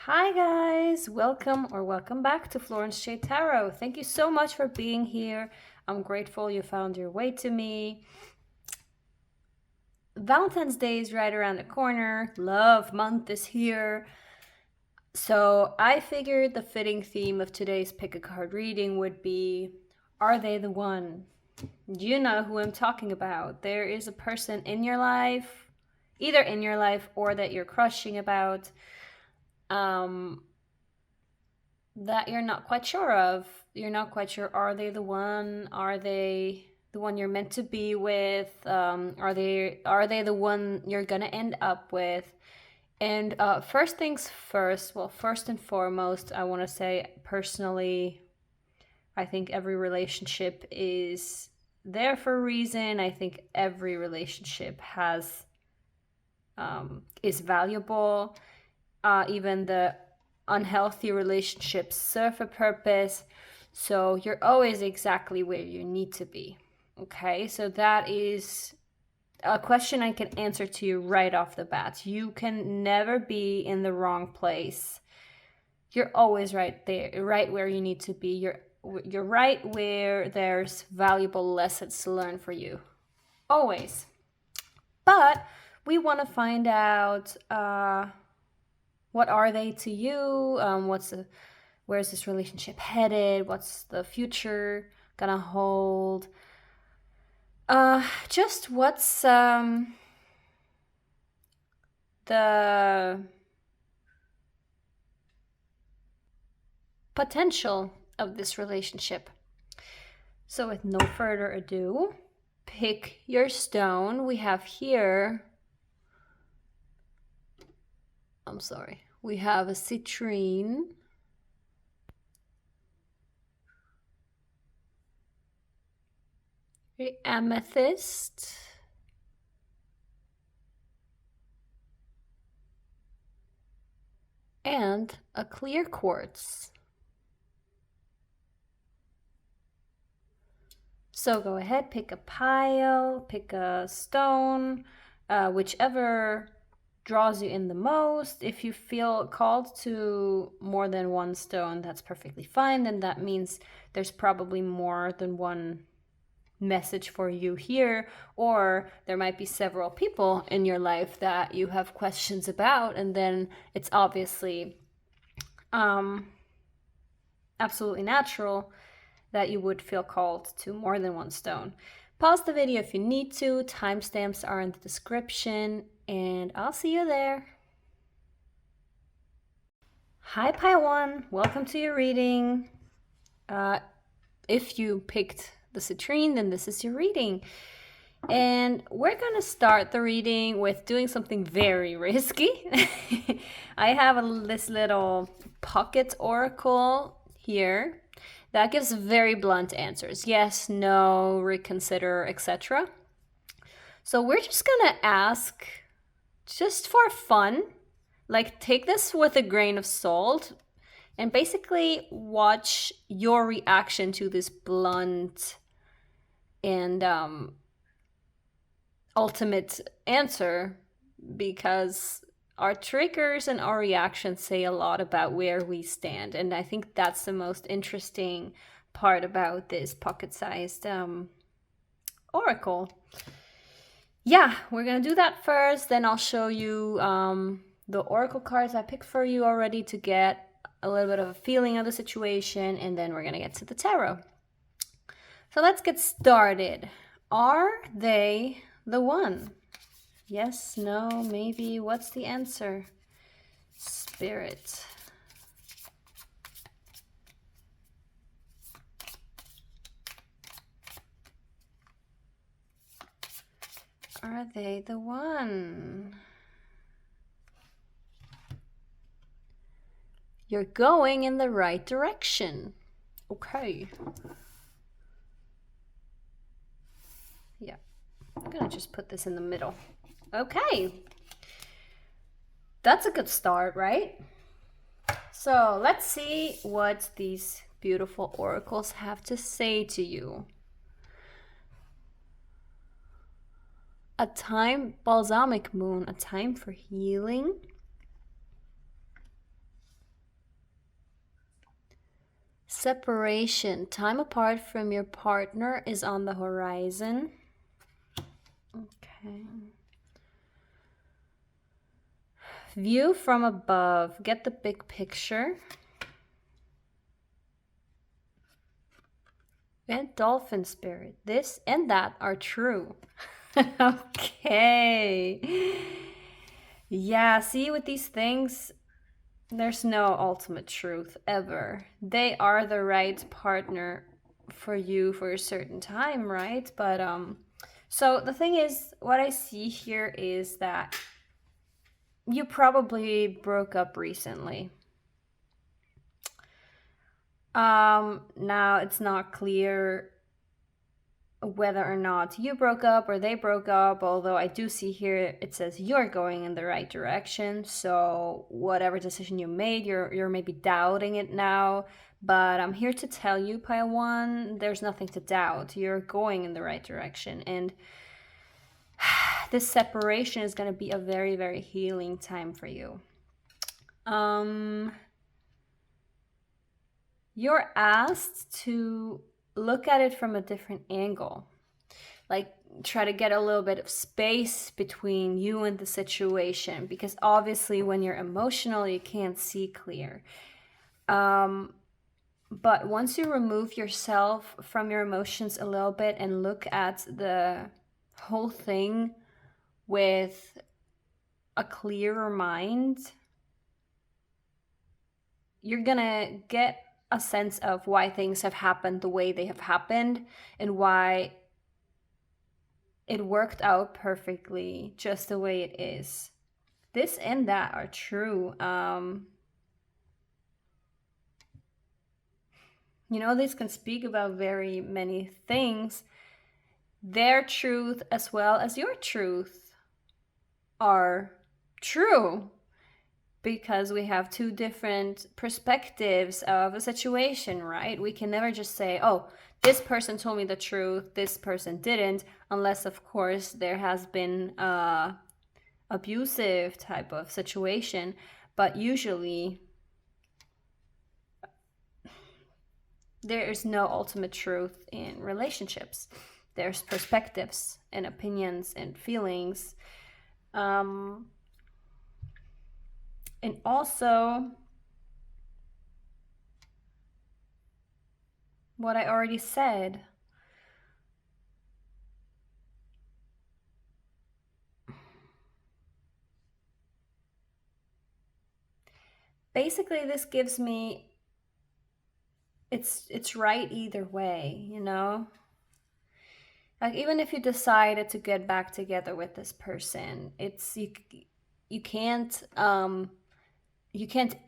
Hi guys, welcome back to Florencej.tarot. Thank you so much for being here. I'm grateful you found your way to me. Valentine's Day is right around the corner. Love month is here. So I figured the fitting theme of today's pick a card reading would be, are they the one? You know who I'm talking about. There is a person in your life, either in your life or that you're crushing about, that you're not quite sure of. You're not quite sure, are they the one? Are they the one you're meant to be with? Are they the one you're gonna end up with? And first things first, well, first and foremost, I want to say personally, I think every relationship is there for a reason. I think every relationship is valuable. Even the unhealthy relationships serve a purpose. So you're always exactly where you need to be. Okay, so that is a question I can answer to you right off the bat. You can never be in the wrong place. You're always right there, right where you need to be. You're right where there's valuable lessons to learn for you. Always. But we want to find out what are they to you? Where's this relationship headed? What's the future gonna hold? Just what's the potential of this relationship? So with no further ado, pick your stone. We have here, we have a citrine, the amethyst, and a clear quartz. So go ahead, pick a pile, pick a stone, whichever draws you in the most. If you feel called to more than one stone, that's perfectly fine. Then that means there's probably more than one message for you here, or there might be several people in your life that you have questions about, and then it's obviously absolutely natural that you would feel called to more than one stone. Pause the video if you need to. Timestamps are in the description, and I'll see you there. Hi Pile 1, welcome to your reading. If you picked the citrine, then this is your reading. And we're gonna start the reading with doing something very risky. I have this little pocket oracle here that gives very blunt answers. Yes, no, reconsider, etc. So we're just gonna ask, just for fun, like take this with a grain of salt and basically watch your reaction to this blunt and ultimate answer, because our triggers and our reactions say a lot about where we stand, and I think that's the most interesting part about this pocket-sized oracle. Yeah, we're gonna do that first, then I'll show you the oracle cards I picked for you already to get a little bit of a feeling of the situation, and then we're gonna get to the tarot. So let's get started. Are they the one? Yes, no, maybe. What's the answer? Spirit. Are they the one? You're going in the right direction. Okay. Yeah, I'm gonna just put this in the middle. Okay. That's a good start, right? So let's see what these beautiful oracles have to say to you. A time, balsamic moon, a time for healing. Separation, time apart from your partner is on the horizon. Okay. View from above, get the big picture. And dolphin spirit, this and that are true. Okay. Yeah, see, with these things, there's no ultimate truth ever. They are the right partner for you for a certain time, right? But so the thing is, what I see here is that you probably broke up recently. Now it's not clear whether or not you broke up or they broke up, although I do see here it says you're going in the right direction. So whatever decision you made, you're maybe doubting it now. But I'm here to tell you, Pile 1, there's nothing to doubt. You're going in the right direction. And this separation is going to be a very, very healing time for you. You're asked to look at it from a different angle. Like, try to get a little bit of space between you and the situation, because obviously when you're emotional, you can't see clear. But once you remove yourself from your emotions a little bit and look at the whole thing with a clearer mind, you're gonna get a sense of why things have happened the way they have happened and why it worked out perfectly just the way it is. This and that are true. You know, this can speak about very many things. Their truth as well as your truth are true, because we have two different perspectives of a situation, right? We can never just say, oh, this person told me the truth, this person didn't, unless, of course, there has been a abusive type of situation. But usually there is no ultimate truth in relationships. There's perspectives and opinions and feelings. And also, what I already said. Basically, this gives me, it's right either way, you know? Like, even if you decided to get back together with this person, it's you can't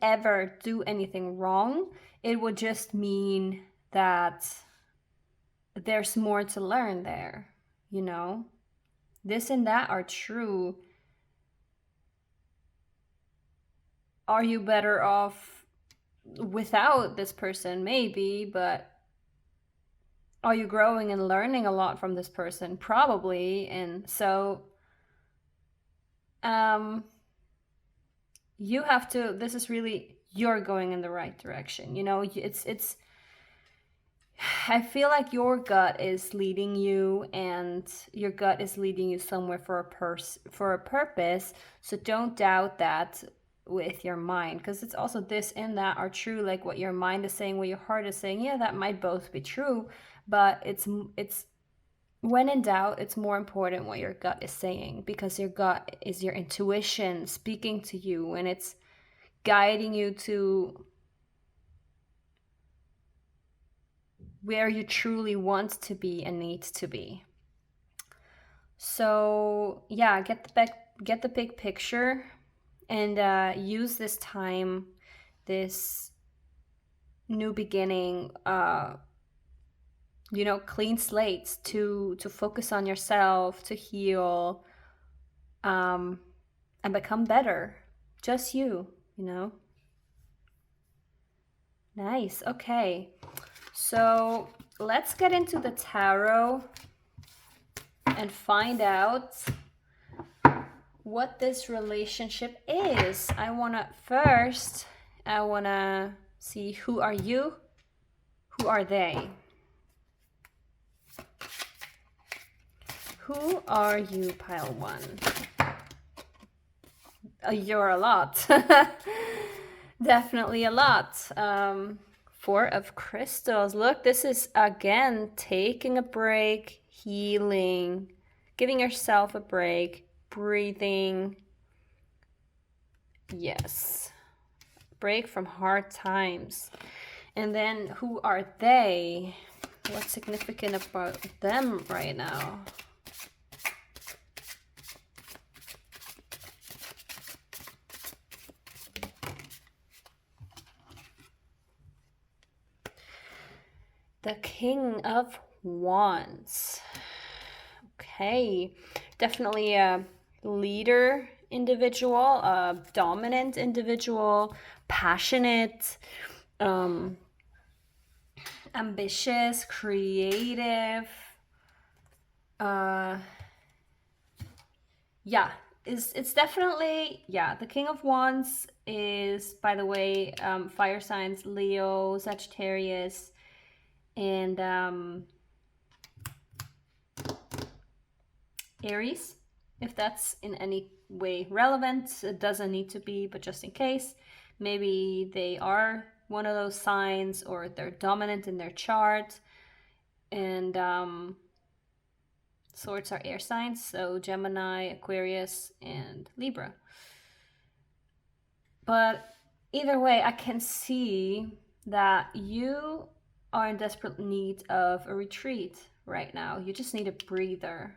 ever do anything wrong. It would just mean that there's more to learn there, you know? This and that are true. Are you better off without this person? Maybe, but are you growing and learning a lot from this person? Probably. And so you have to, this is really, you're going in the right direction. You know, it's I feel like your gut is leading you, and your gut is leading you somewhere for a purpose. So don't doubt that with your mind, because it's also this and that are true. Like, what your mind is saying, what your heart is saying, yeah, that might both be true, but it's when in doubt, it's more important what your gut is saying, because your gut is your intuition speaking to you, and it's guiding you to where you truly want to be and need to be. So yeah, get the big picture, and use this time, this new beginning, you know, clean slates to focus on yourself, to heal, and become better. Just you know. Nice. Okay. So let's get into the tarot and find out what this relationship is. I want to see, who are you? Who are they? Who are you, pile one? You're a lot. Definitely a lot. Four of crystals. Look, this is again taking a break, healing, giving yourself a break, breathing. Yes. Break from hard times. And then who are they? What's significant about them right now? The King of Wands. Okay, definitely a leader individual, a dominant individual, passionate, ambitious, creative. Yeah, it's definitely, yeah, the King of Wands is, by the way, fire signs, Leo, Sagittarius, and Aries, if that's in any way relevant. It doesn't need to be, but just in case, maybe they are one of those signs, or they're dominant in their chart. And swords are air signs, so Gemini, Aquarius, and Libra. But either way, I can see that you are in desperate need of a retreat right now. You just need a breather.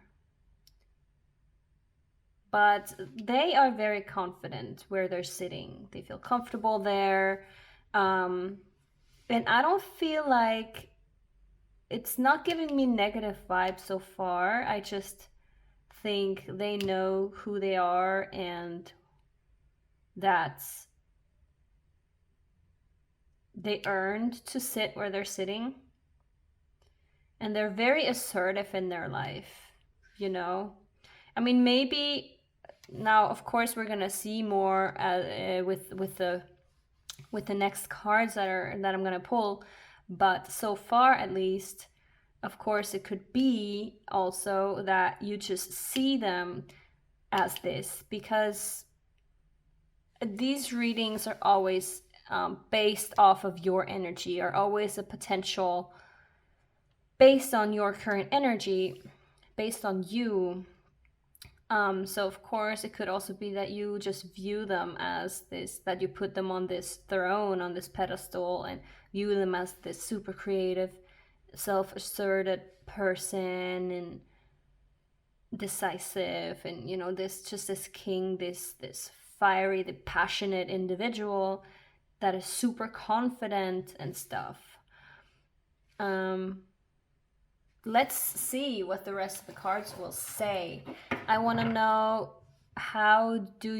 But they are very confident where they're sitting. They feel comfortable there. And I don't feel like it's not giving me negative vibes so far. I just think they know who they are, and that they earned to sit where they're sitting. And they're very assertive in their life, you know? I mean, maybe now, of course, we're gonna see more with the next cards that I'm gonna pull, but so far at least, of course, it could be also that you just see them as this, because these readings are always based off of your energy, are always a potential based on your current energy, based on you. So of course it could also be that you just view them as this, that you put them on this throne, on this pedestal, and view them as this super creative, self-asserted person, and decisive, and you know, this king, this fiery, the passionate individual that is super confident and stuff. Let's see what the rest of the cards will say. I want to know, how do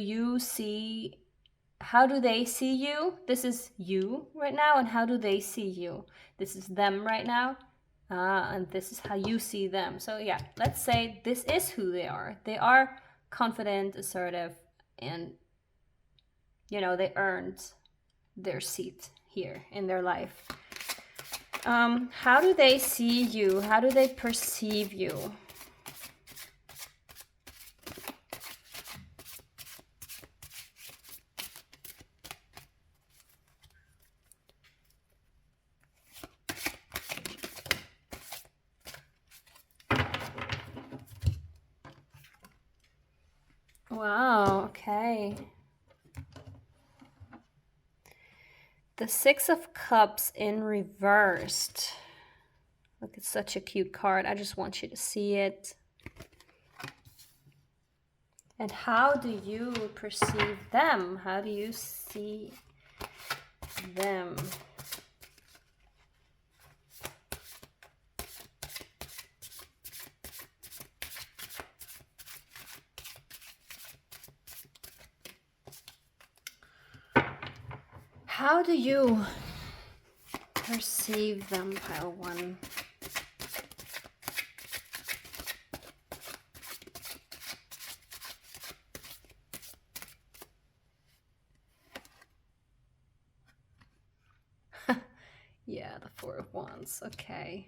they see you? This is you right now, and how do they see you? This is them right now, and this is how you see them. So yeah, let's say this is who they are. They are confident, assertive, and you know, they earned their seat here in their life. How do they see you? How do they perceive you? Wow, okay. The Six of Cups in reversed. Look, it's such a cute card. I just want you to see it. And how do you perceive them? How do you see them? How do you perceive them, pile one? Yeah, the Four of Wands. Okay.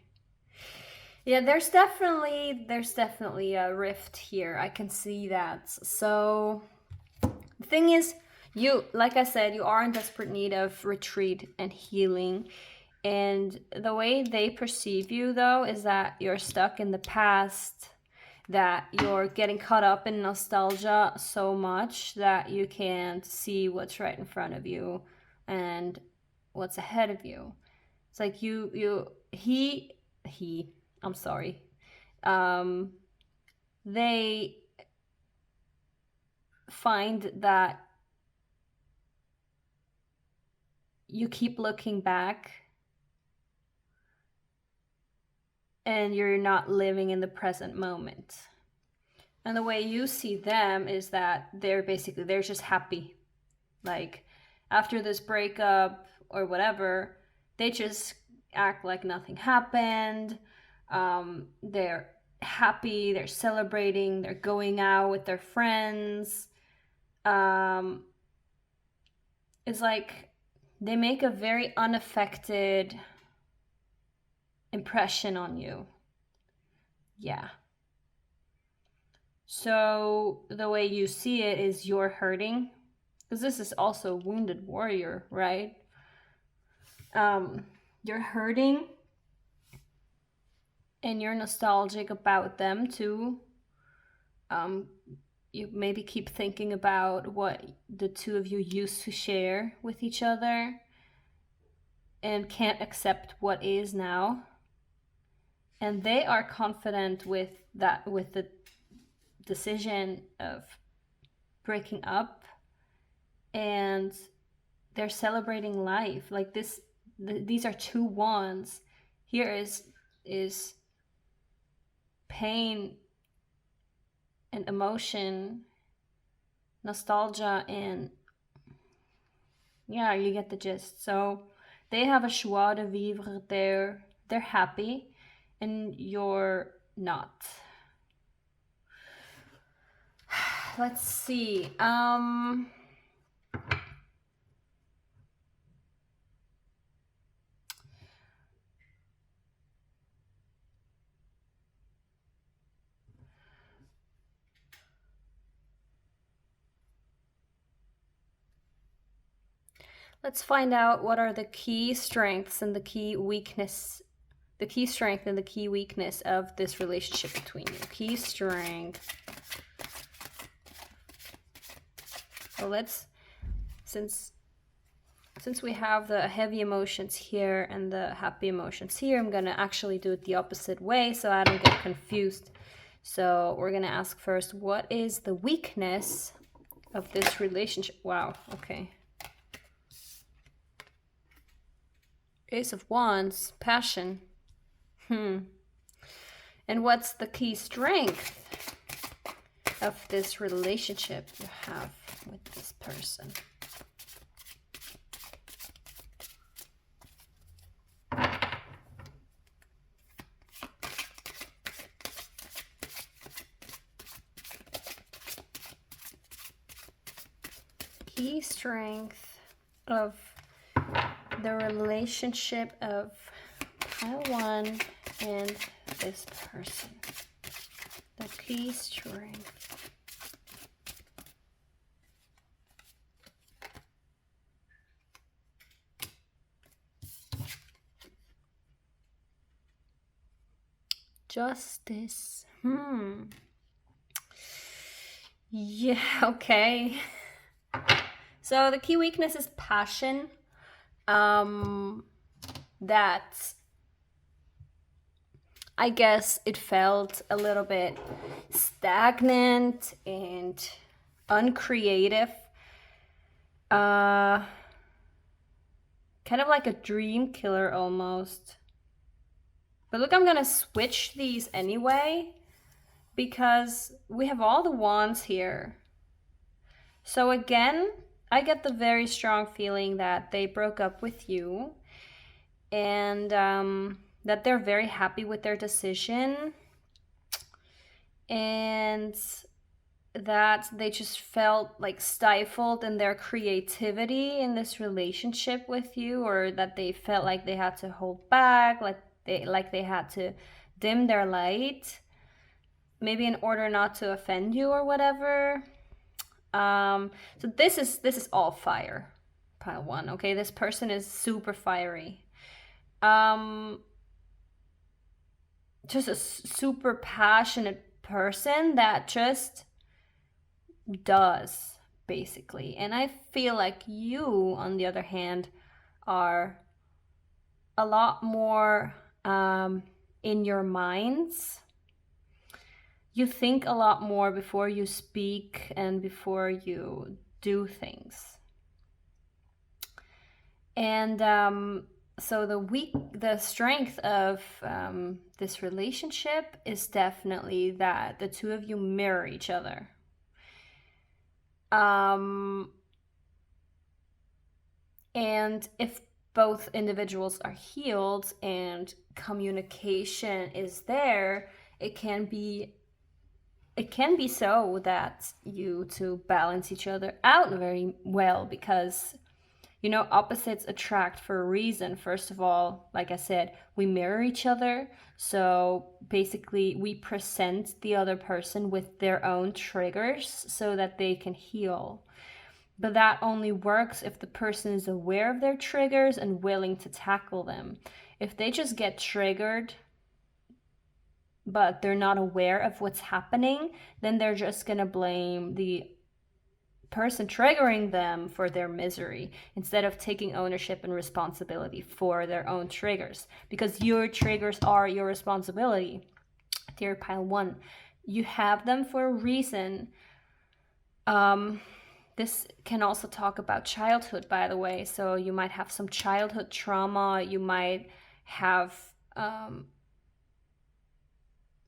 Yeah, there's definitely a rift here. I can see that. So the thing is, you, like I said, you are in desperate need of retreat and healing. And the way they perceive you, though, is that you're stuck in the past, that you're getting caught up in nostalgia so much that you can't see what's right in front of you and what's ahead of you. It's like I'm sorry. They find that you keep looking back and you're not living in the present moment. And the way you see them is that they're just happy. Like after this breakup or whatever, they just act like nothing happened. They're happy, they're celebrating, they're going out with their friends. It's like they make a very unaffected impression on you. Yeah. So the way you see it is you're hurting, because this is also wounded warrior, right? You're hurting and you're nostalgic about them too. You maybe keep thinking about what the two of you used to share with each other and can't accept what is now. And they are confident with the decision of breaking up, and they're celebrating life. Like this, these are two wands. Here is pain and emotion, nostalgia, and yeah, you get the gist. So they have a joie de vivre. They're happy, and you're not. Let's see. Let's find out what are the key strengths and the key weakness, the key strength and the key weakness of this relationship between you. Key strength. So let's, since we have the heavy emotions here and the happy emotions here, I'm gonna actually do it the opposite way so I don't get confused. So we're gonna ask first, what is the weakness of this relationship? Wow, okay. Ace of Wands, passion. And what's the key strength of this relationship you have with this person? Key strength of the relationship of pile one and this person. The key strength. Justice. Yeah, okay. So the key weakness is passion. That I guess it felt a little bit stagnant and uncreative. Kind of like a dream killer almost. But look, I'm gonna switch these anyway because we have all the wands here. So again, I get the very strong feeling that they broke up with you and that they're very happy with their decision. And that they just felt like stifled in their creativity in this relationship with you, or that they felt like they had to hold back, like they had to dim their light, maybe in order not to offend you or whatever. So this is all fire, pile one. Okay, this person is super fiery. Just a super passionate person that just does, basically. And I feel like you, on the other hand, are a lot more in your minds. You think a lot more before you speak and before you do things. And so the strength of this relationship is definitely that the two of you mirror each other. And if both individuals are healed and communication is there, it can be so that you two balance each other out very well, because opposites attract for a reason. First of all, like I said, we mirror each other. So basically, we present the other person with their own triggers so that they can heal. But that only works if the person is aware of their triggers and willing to tackle them. If they just get triggered, but they're not aware of what's happening, then they're just going to blame the person triggering them for their misery instead of taking ownership and responsibility for their own triggers, because your triggers are your responsibility. Dear pile one, you have them for a reason. This can also talk about childhood, by the way. So you might have some childhood trauma. You might have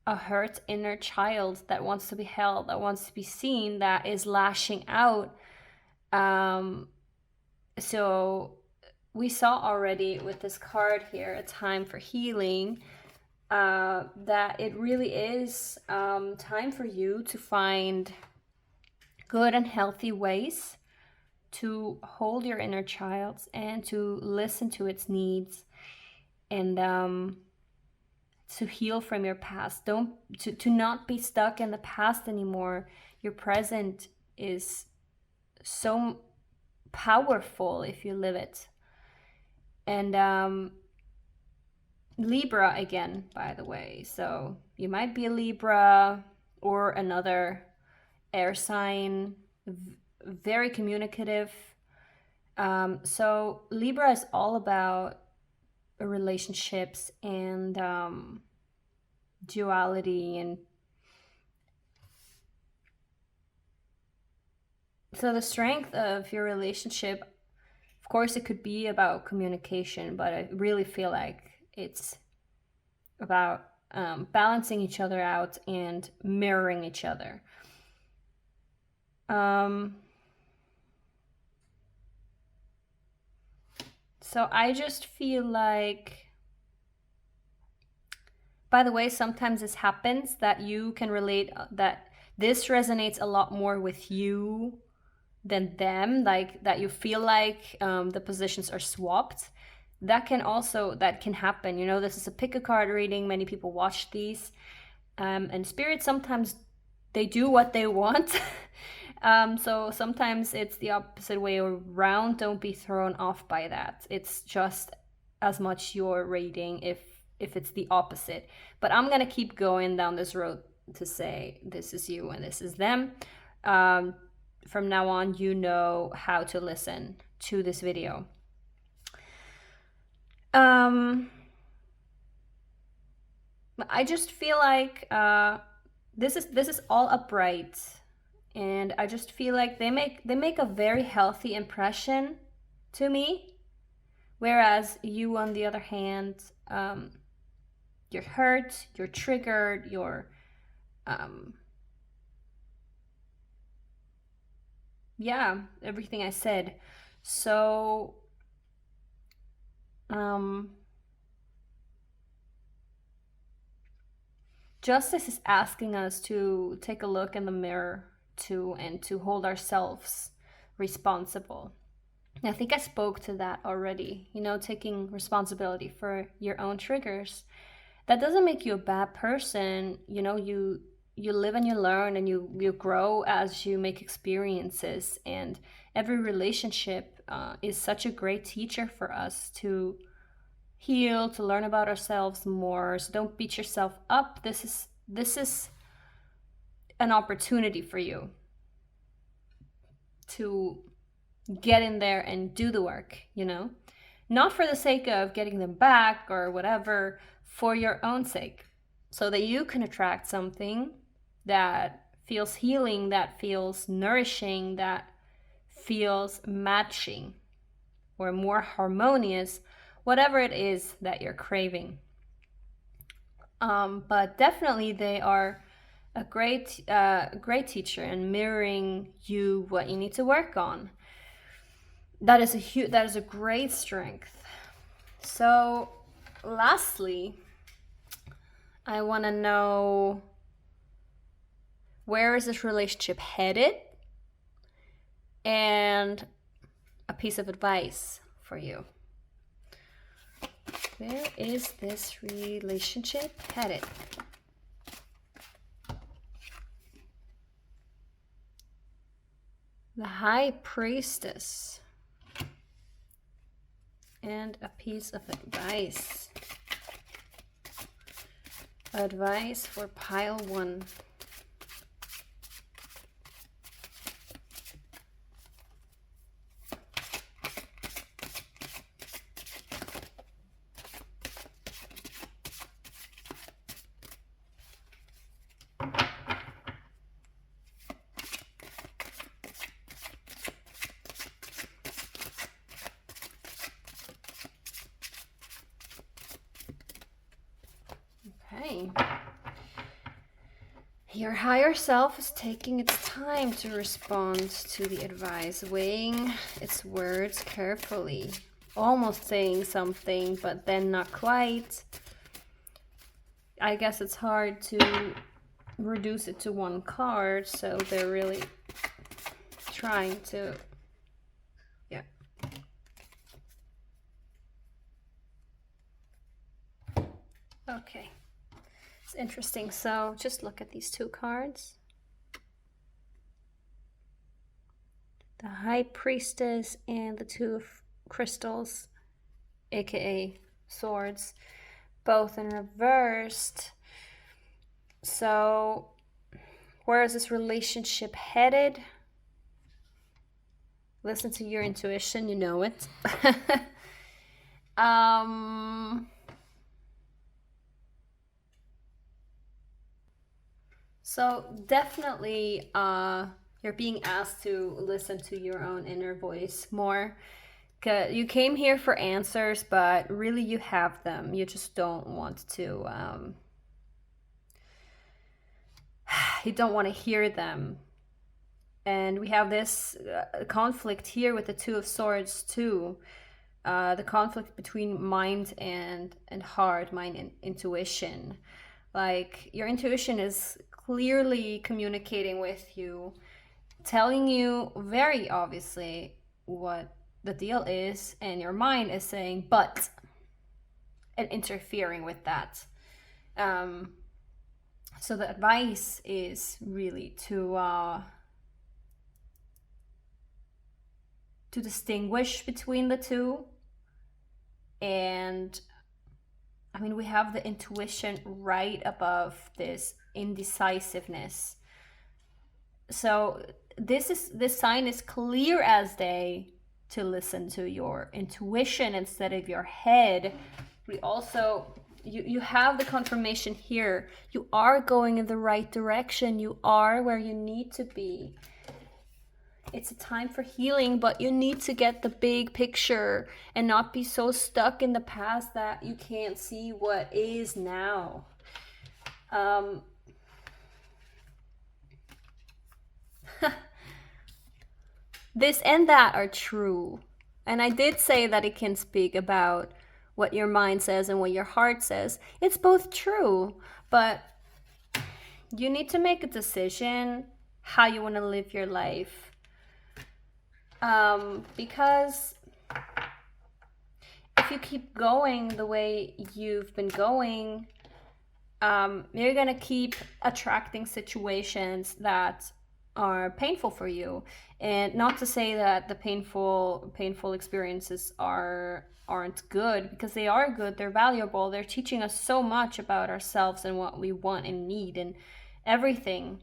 a hurt inner child that wants to be held, that wants to be seen, that is lashing out. So we saw already with this card here, A Time for Healing, that it really is time for you to find good and healthy ways to hold your inner child and to listen to its needs, and to heal from your past. To not be stuck in the past anymore. Your present is so powerful if you live it. And Libra again, by the way. So you might be a Libra or another air sign, very communicative. So Libra is all about relationships and duality. And so the strength of your relationship, of course, it could be about communication, but I really feel like it's about balancing each other out and mirroring each other. So I just feel like, by the way, sometimes this happens that you can relate, that this resonates a lot more with you than them, like that you feel like the positions are swapped. That can happen. This is a pick a card reading. Many people watch these, and spirit sometimes they do what they want. So sometimes it's the opposite way around. Don't be thrown off by that. It's just as much your reading if it's the opposite. But I'm gonna keep going down this road to say this is you and this is them. From now on, you know how to listen to this video. I just feel like this is all upright, and I just feel like they make a very healthy impression to me, whereas you, on the other hand, you're hurt, you're triggered, you're everything I said. So justice is asking us to take a look in the mirror to, and to hold ourselves responsible. I think I spoke to that already, you know, taking responsibility for your own triggers. That doesn't make you a bad person. You know, you live and you learn, and you grow as you make experiences. And every relationship is such a great teacher for us to heal, to learn about ourselves more. So don't beat yourself up. This is an opportunity for you to get in there and do the work, you know, not for the sake of getting them back or whatever, for your own sake, so that you can attract something that feels healing, that feels nourishing, that feels matching or more harmonious, whatever it is that you're craving. But definitely they are a great teacher and mirroring you what you need to work on. That is a great strength. So lastly, I want to know, where is this relationship headed? And a piece of advice for you. Where is this relationship headed? The High Priestess. And a piece of advice. Advice for pile 1. Your higher self is taking its time to respond to the advice, weighing its words carefully, almost saying something, but then not quite. I guess it's hard to reduce it to one card, so they're really trying to, yeah. Okay. It's interesting. So just look at these 2 cards. The High Priestess and the 2 of crystals, aka swords, both in reversed. So where is this relationship headed? Listen to your intuition, you know it. So definitely you're being asked to listen to your own inner voice more. You came here for answers, but really you have them. You just don't want to, you don't want to hear them. And we have this conflict here with the 2 of Swords too. The conflict between mind and heart, mind and intuition. Like, your intuition is clearly communicating with you, telling you very obviously what the deal is, and your mind is saying but, and interfering with that. So the advice is really to distinguish between the 2. And I mean, we have the intuition right above this indecisiveness. So this sign is clear as day to listen to your intuition instead of your head. We also, you have the confirmation here. You are going in the right direction. You are where you need to be. It's a time for healing, but you need to get the big picture and not be so stuck in the past that you can't see what is now. This and that are true. And I did say that it can speak about what your mind says and what your heart says. It's both true, but you need to make a decision how you want to live your life. Because if you keep going the way you've been going, you're gonna keep attracting situations that are painful for you. And not to say that the painful experiences aren't good, because they are good, they're valuable, they're teaching us so much about ourselves and what we want and need and everything.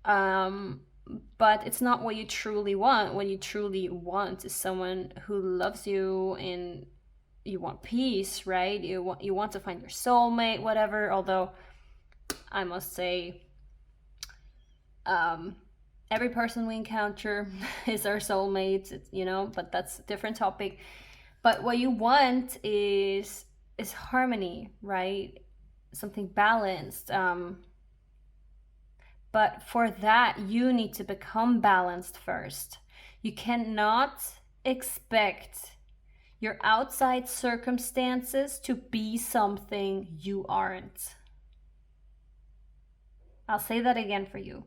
But it's not what you truly want. What you truly want is someone who loves you, and you want peace, right? You want to find your soulmate, whatever. Although I must say, every person we encounter is our soulmate, you know, but that's a different topic. But what you want is harmony, right? Something balanced. But for that, you need to become balanced first. You cannot expect your outside circumstances to be something you aren't. I'll say that again for you.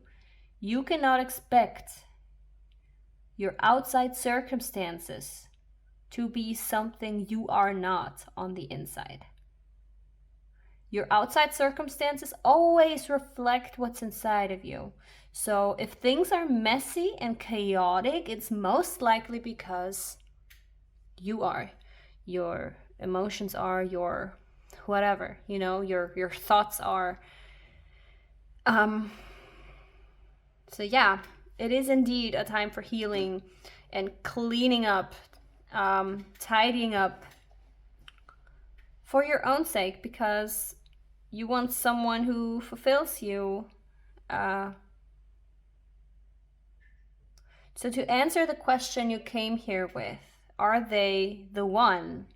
You cannot expect your outside circumstances to be something you are not on the inside. Your outside circumstances always reflect what's inside of you. So if things are messy and chaotic, it's most likely because you are. Your emotions are, your whatever, you know, your thoughts are. So yeah, it is indeed a time for healing and cleaning up, tidying up for your own sake, because you want someone who fulfills you. So to answer the question you came here with, are they the one?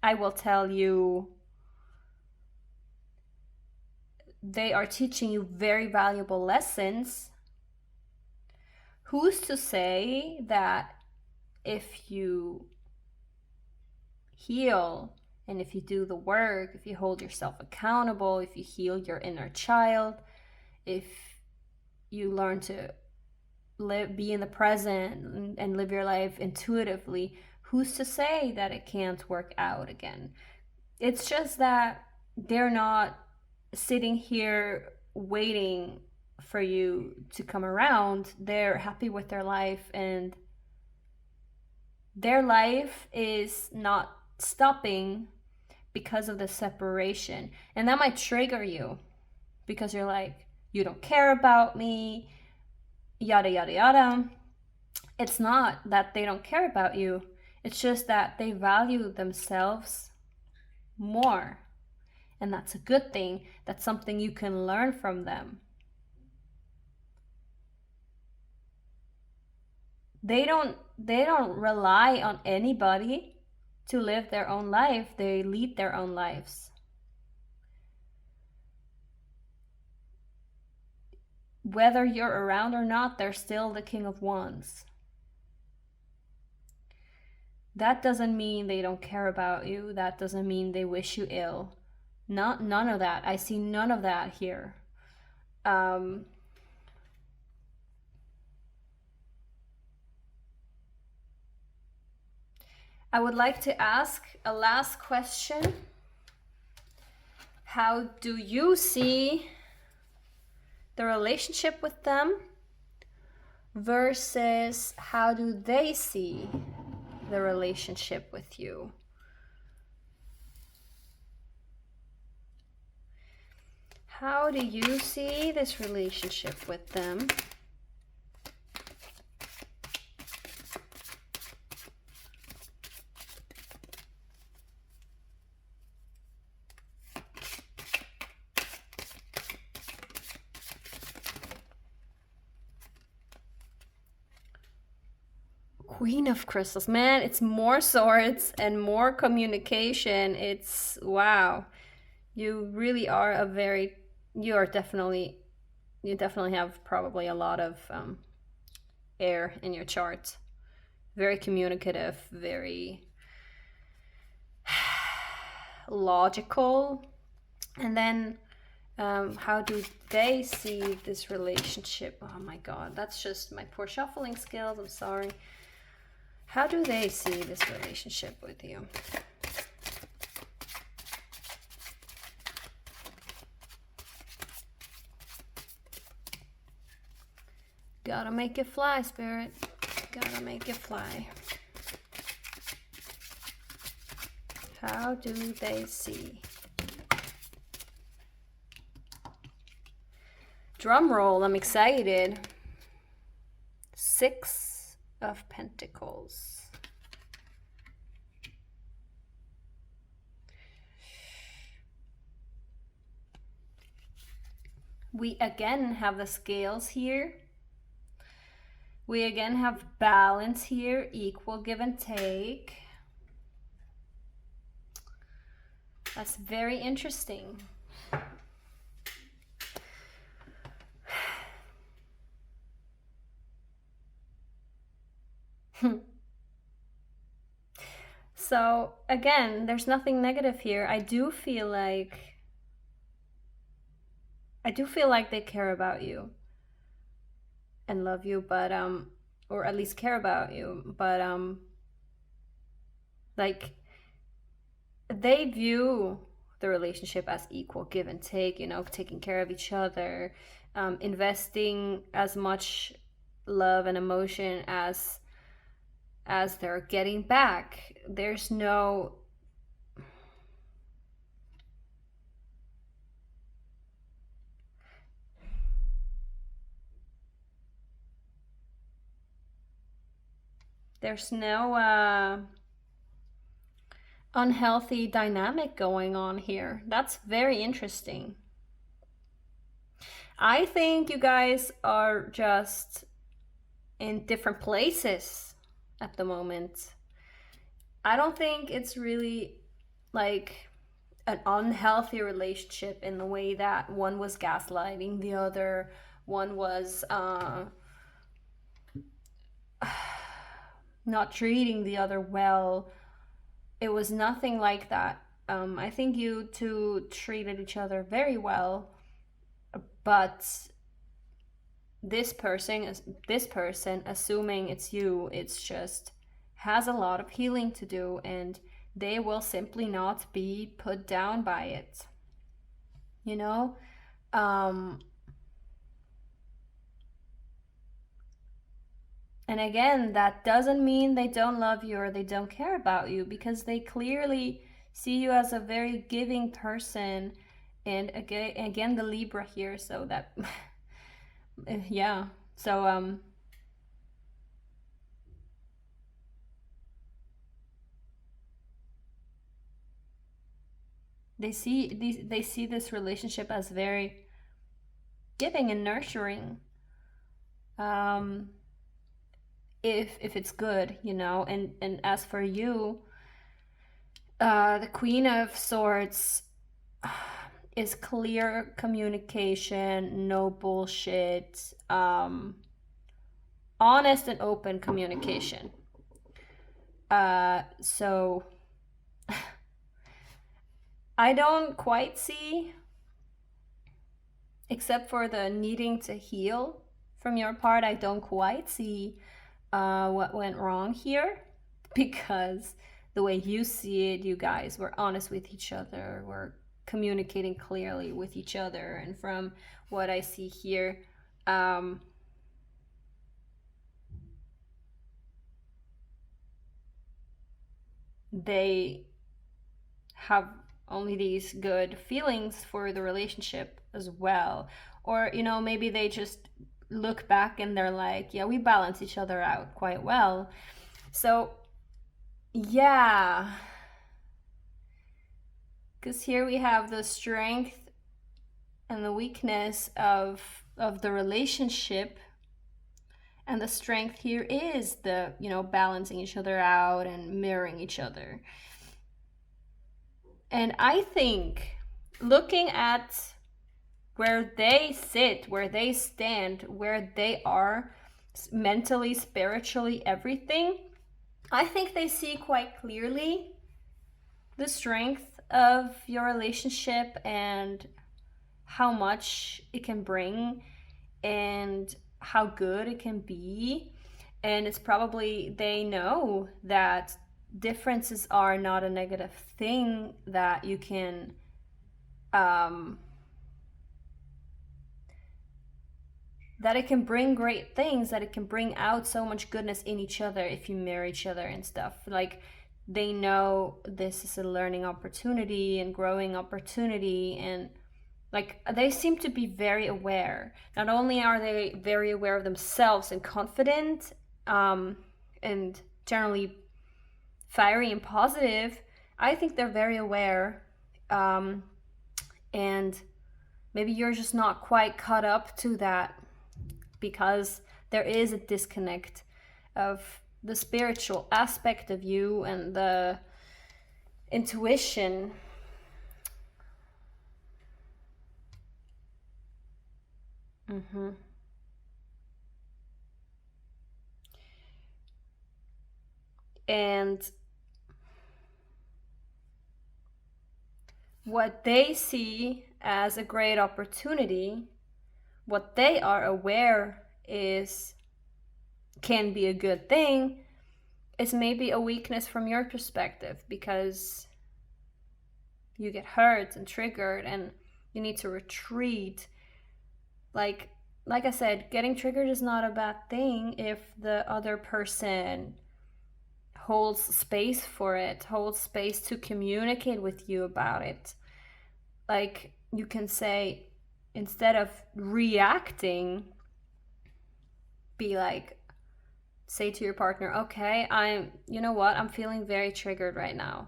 I will tell you, they are teaching you very valuable lessons. Who's to say that if you heal and if you do the work, if you hold yourself accountable, if you heal your inner child, if you learn to be in the present and live your life intuitively, who's to say that it can't work out again? It's just that they're not sitting here waiting for you to come around. They're happy with their life, and their life is not stopping because of the separation. And that might trigger you, because you're like, you don't care about me, yada yada yada. It's not that they don't care about you, it's just that they value themselves more. And that's a good thing. That's something you can learn from them. They don't rely on anybody to live their own life. They lead their own lives. Whether you're around or not, they're still the King of Wands. That doesn't mean they don't care about you. That doesn't mean they wish you ill. None of that. I see none of that here. I would like to ask a last question. How do you see the relationship with them versus how do they see the relationship with you? How do you see this relationship with them? Queen of Crystals, man, it's more swords and more communication. It's wow. You really are you definitely have probably a lot of air in your chart. Very communicative, very logical. And then How do they see this relationship? Oh my god, that's just my poor shuffling skills. I'm sorry. How do they see this relationship with you? Gotta make it fly, Spirit. Gotta make it fly. How do they see? Drum roll, I'm excited. 6 of Pentacles. We again have the scales here. We again have balance here, equal give and take. That's very interesting. So again, there's nothing negative here. I do feel like they care about you and love you, but or at least care about you, but like they view the relationship as equal give and take, you know, taking care of each other, investing as much love and emotion as they're getting back. There's no unhealthy dynamic going on here. That's very interesting. I think you guys are just in different places at the moment. I don't think it's really like an unhealthy relationship in the way that one was gaslighting the other, one was not treating the other well. It was nothing like that. I think you two treated each other very well, but this person, assuming it's you, it's just has a lot of healing to do, and they will simply not be put down by it. You know? And again, that doesn't mean they don't love you or they don't care about you, because they clearly see you as a very giving person. And again the Libra here, so that yeah, so they see this relationship as very giving and nurturing, if it's good, you know. And as for you, the Queen of Swords is clear communication, no bullshit, honest and open communication. So I don't quite see, except for the needing to heal from your part, I don't quite see what went wrong here, because the way you see it, you guys were honest with each other, were communicating clearly with each other. And from what I see here, they have only these good feelings for the relationship as well. Or, you know, maybe they just look back and they're like, yeah, we balance each other out quite well. So yeah, because here we have the strength and the weakness of the relationship, and the strength here is the, you know, balancing each other out and mirroring each other. And I think, looking at where they sit, where they stand, where they are mentally, spiritually, everything, I think they see quite clearly the strength of your relationship and how much it can bring and how good it can be. And it's probably, they know that differences are not a negative thing, that you can that it can bring great things, that it can bring out so much goodness in each other if you marry each other and stuff. Like, they know this is a learning opportunity and growing opportunity, and like, they seem to be very aware. Not only are they very aware of themselves and confident, and generally fiery and positive, I think they're very aware, and maybe you're just not quite caught up to that, because there is a disconnect of the spiritual aspect of you and the intuition. And what they see as a great opportunity, what they are aware is can be a good thing, is maybe a weakness from your perspective, because you get hurt and triggered and you need to retreat. Like I said, getting triggered is not a bad thing if the other person holds space for it, holds space to communicate with you about it. Like, you can say, instead of reacting, be like, say to your partner, okay, you know what, I'm feeling very triggered right now.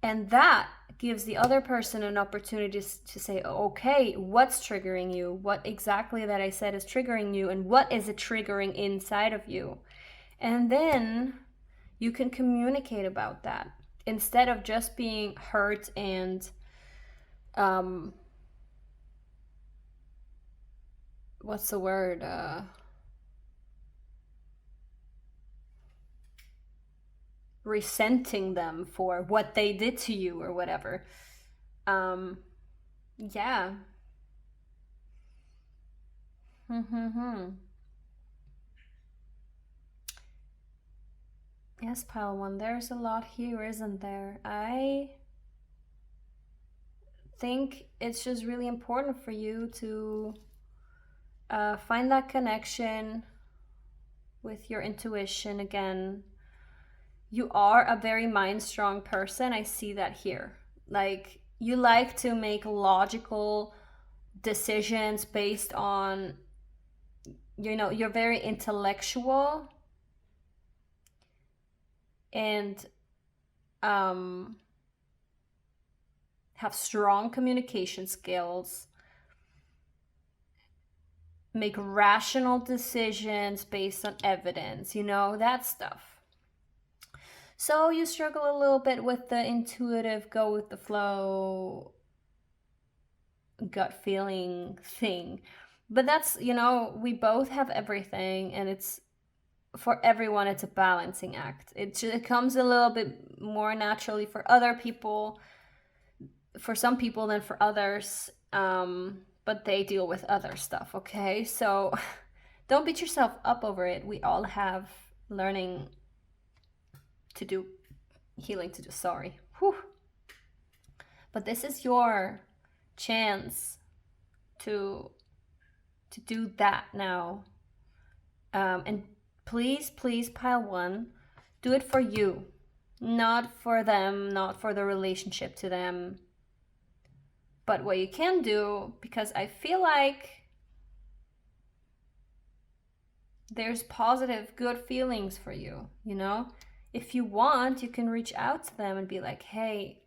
And that gives the other person an opportunity to say, okay, what's triggering you? What exactly that I said is triggering you? And what is it triggering inside of you? And then you can communicate about that, instead of just being hurt and what's the word? Resenting them for what they did to you or whatever. Yeah. Yes, pile one, there's a lot here, isn't there? I think it's just really important for you to find that connection with your intuition again. You are a very mind-strong person. I see that here. Like, you like to make logical decisions based on, you're very intellectual, and have strong communication skills, make rational decisions based on evidence, that stuff. So you struggle a little bit with the intuitive, go with the flow, gut feeling thing. But that's, we both have everything, and it's, for everyone, it's a balancing act. It comes a little bit more naturally for other people, for some people than for others, but they deal with other stuff, okay? So don't beat yourself up over it. We all have learning to do, healing to do, sorry. Whew. But this is your chance to do that now. And please, pile one, do it for you, not for them, not for the relationship to them. But what you can do, because I feel like there's positive, good feelings for you, If you want, you can reach out to them and be like, hey,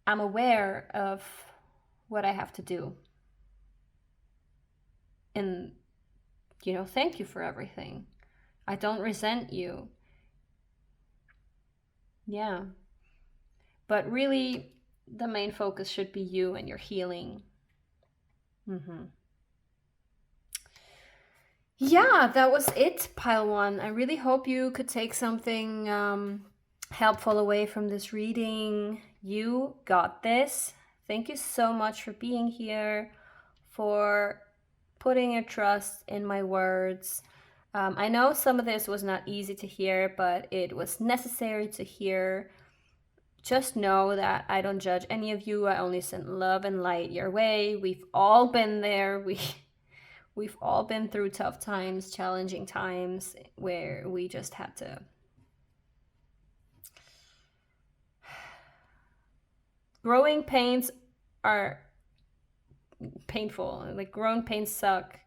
I'm aware of what I have to do. And, thank you for everything. I don't resent you. Yeah. But really, the main focus should be you and your healing. Yeah, that was it, pile one. I really hope you could take something helpful away from this reading. You got this. Thank you so much for being here, for putting your trust in my words. I know some of this was not easy to hear, but it was necessary to hear. Just know that I don't judge any of you. I only send love and light your way. We've all been there. We've all been through tough times, challenging times, where we just had to growing pains are painful. Like, growing pains suck,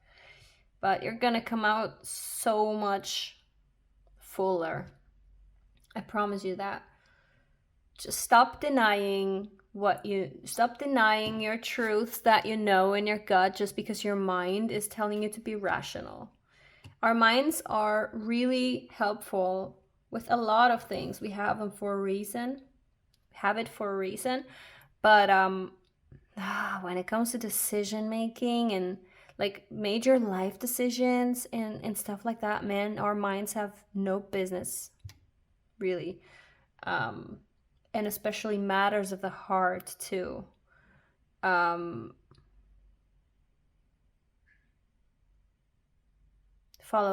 but you're gonna come out so much fuller. I promise you that. Just stop denying your truths that you know in your gut just because your mind is telling you to be rational. Our minds are really helpful with a lot of things. We have them for a reason. But when it comes to decision making and like major life decisions and stuff like that, man, our minds have no business, really. And especially matters of the heart too. Follow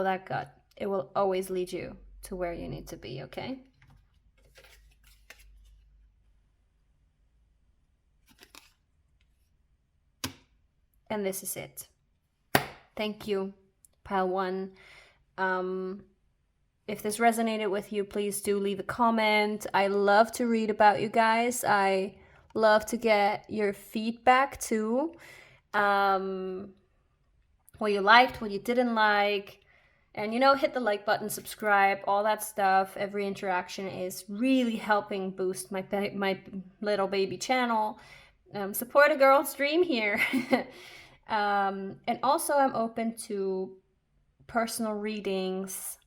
that gut. It will always lead you to where you need to be, okay? And this is it. Thank you, Pile 1. If this resonated with you, please do leave a comment. I love to read about you guys. I love to get your feedback too. What you liked, what you didn't like. And, you know, hit the like button, subscribe, all that stuff. Every interaction is really helping boost my little baby channel. Support a girl's dream here. And also I'm open to personal readings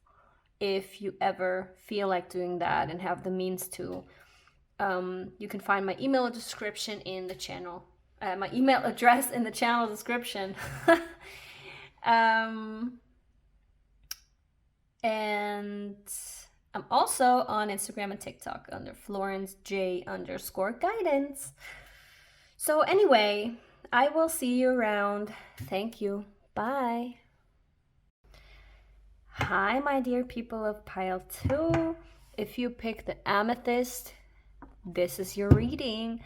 if you ever feel like doing that and have the means to. You can find my email description in the channel. My email address in the channel description. And I'm also on Instagram and TikTok under florencej_guidance. So anyway, I will see you around. Thank you. Bye. Hi, my dear people of Pile 2. If you pick the Amethyst, this is your reading.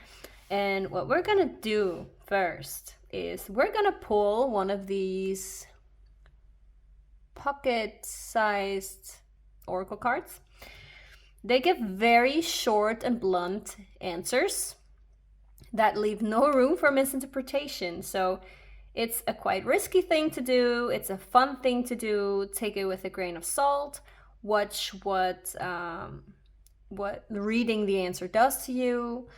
And what we're going to do first is we're going to pull one of these pocket-sized oracle cards. They give very short and blunt answers that leave no room for misinterpretation. So it's a quite risky thing to do. It's a fun thing to do. Take it with a grain of salt. Watch what reading the answer does to you.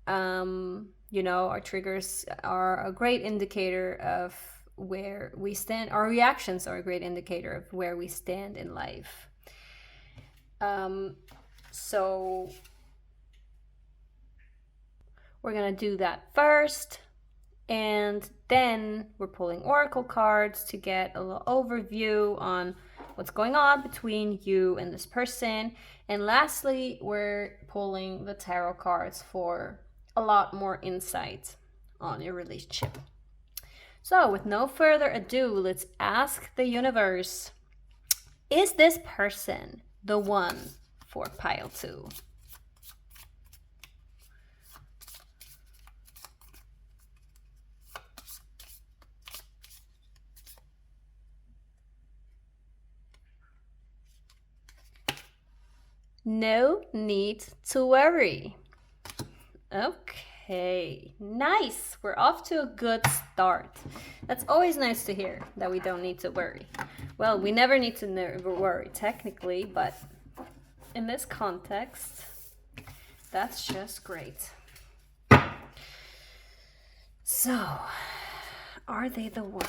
You know, our triggers are a great indicator of where we stand. Our reactions are a great indicator of where we stand in life. So we're gonna do that first. And then we're pulling oracle cards to get a little overview on what's going on between you and this person. And lastly, we're pulling the tarot cards for a lot more insight on your relationship. So with no further ado, let's ask the universe, is this person the one for Pile 2? No need to worry. Okay, nice. We're off to a good start. That's always nice to hear, that we don't need to worry. Well, we never need to worry, technically, but in this context, that's just great. So, are they the one?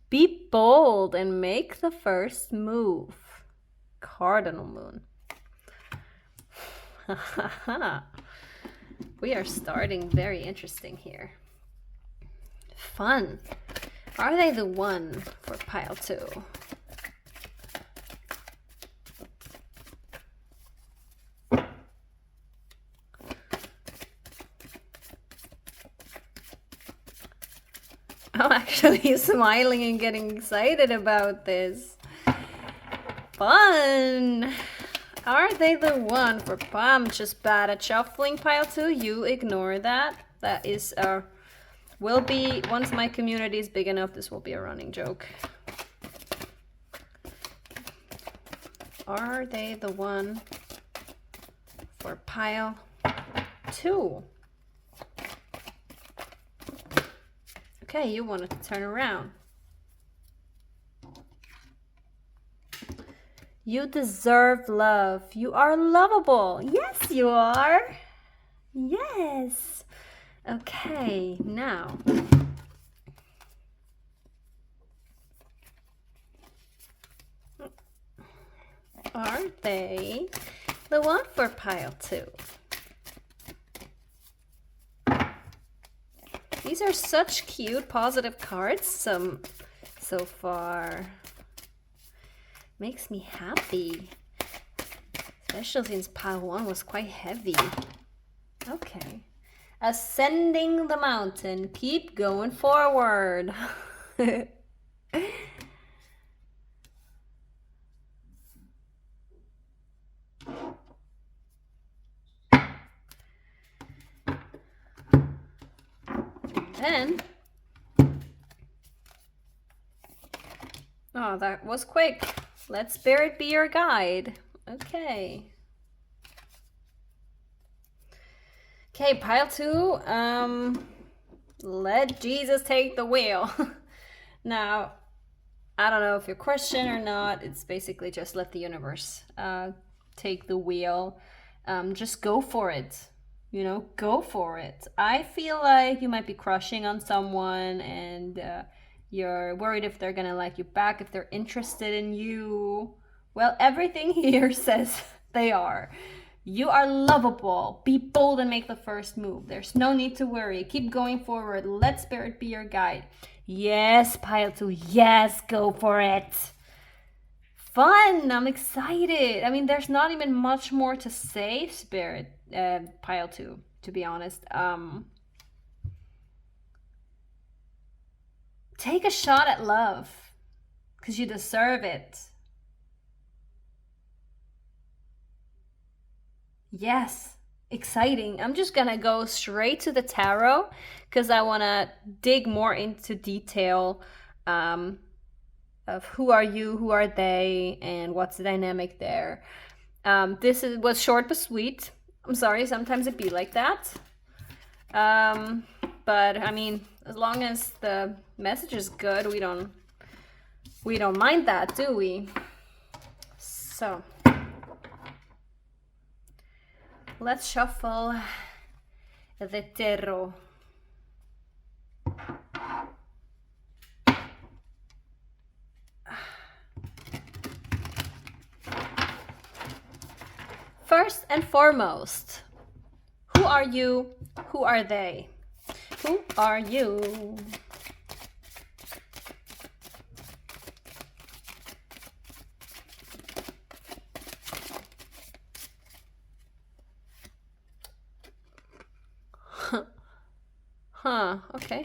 Be bold and make the first move. Cardinal Moon. We are starting very interesting here. Fun. Are they the one for pile 2? I'm actually smiling and getting excited about this. Fun! Are they the one for I'm just bad at shuffling pile 2? You ignore that. That is will be, once my community is big enough, this will be a running joke. Are they the one for pile 2? Okay, you wanted to turn around. You deserve love. You are lovable. Yes, you are. Yes. Okay, now. Are they the one for pile 2? These are such cute, positive cards so far. Makes me happy. Especially since pile 1 was quite heavy. Okay. Ascending the mountain. Keep going forward. Then, oh, that was quick. Let spirit be your guide. Okay. Okay, pile 2. Let Jesus take the wheel. Now, I don't know if you're Christian or not. It's basically just let the universe take the wheel. Just go for it. You know, go for it. I feel like you might be crushing on someone and you're worried if they're gonna like you back, if they're interested in you. Well, everything here says they are. You are lovable. Be bold and make the first move. There's no need to worry. Keep going forward. Let spirit be your guide. Yes, pile 2. Yes, go for it. Fun. I'm excited. I mean, there's not even much more to say, spirit. Pile 2, to be honest. Take a shot at love because you deserve it. Yes, exciting. I'm just gonna go straight to the tarot because I want to dig more into detail of who are you, who are they, and what's the dynamic there. This was short but sweet. I'm sorry, sometimes it be like that. But I mean, as long as the message is good, we don't mind that, do we? So let's shuffle the tarot. First and foremost, who are you? Who are they? Who are you? Huh, okay.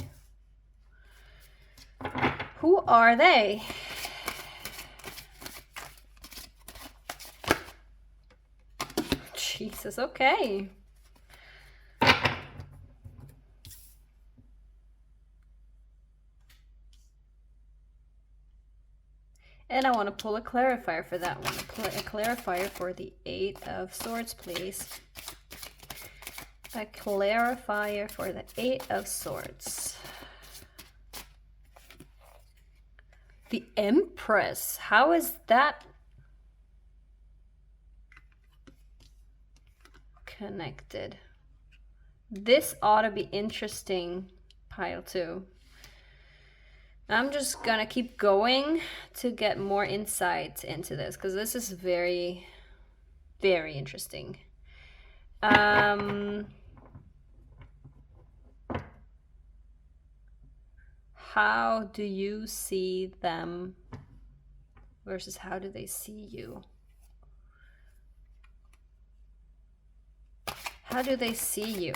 Who are they? Jesus, okay. And I want to pull a clarifier for that one. A clarifier for the 8 of Swords, please. A clarifier for the 8 of Swords. The Empress. How is that connected? This ought to be interesting, pile 2. I'm just gonna keep going to get more insight into this because this is very, very interesting. how do you see them versus how do they see you? How do they see you?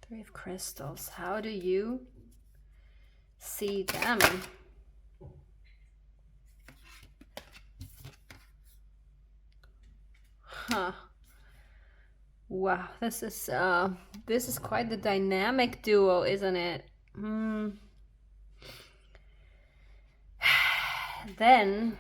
Three of Crystals. How do you see them? Huh. Wow, this is quite the dynamic duo, isn't it? Then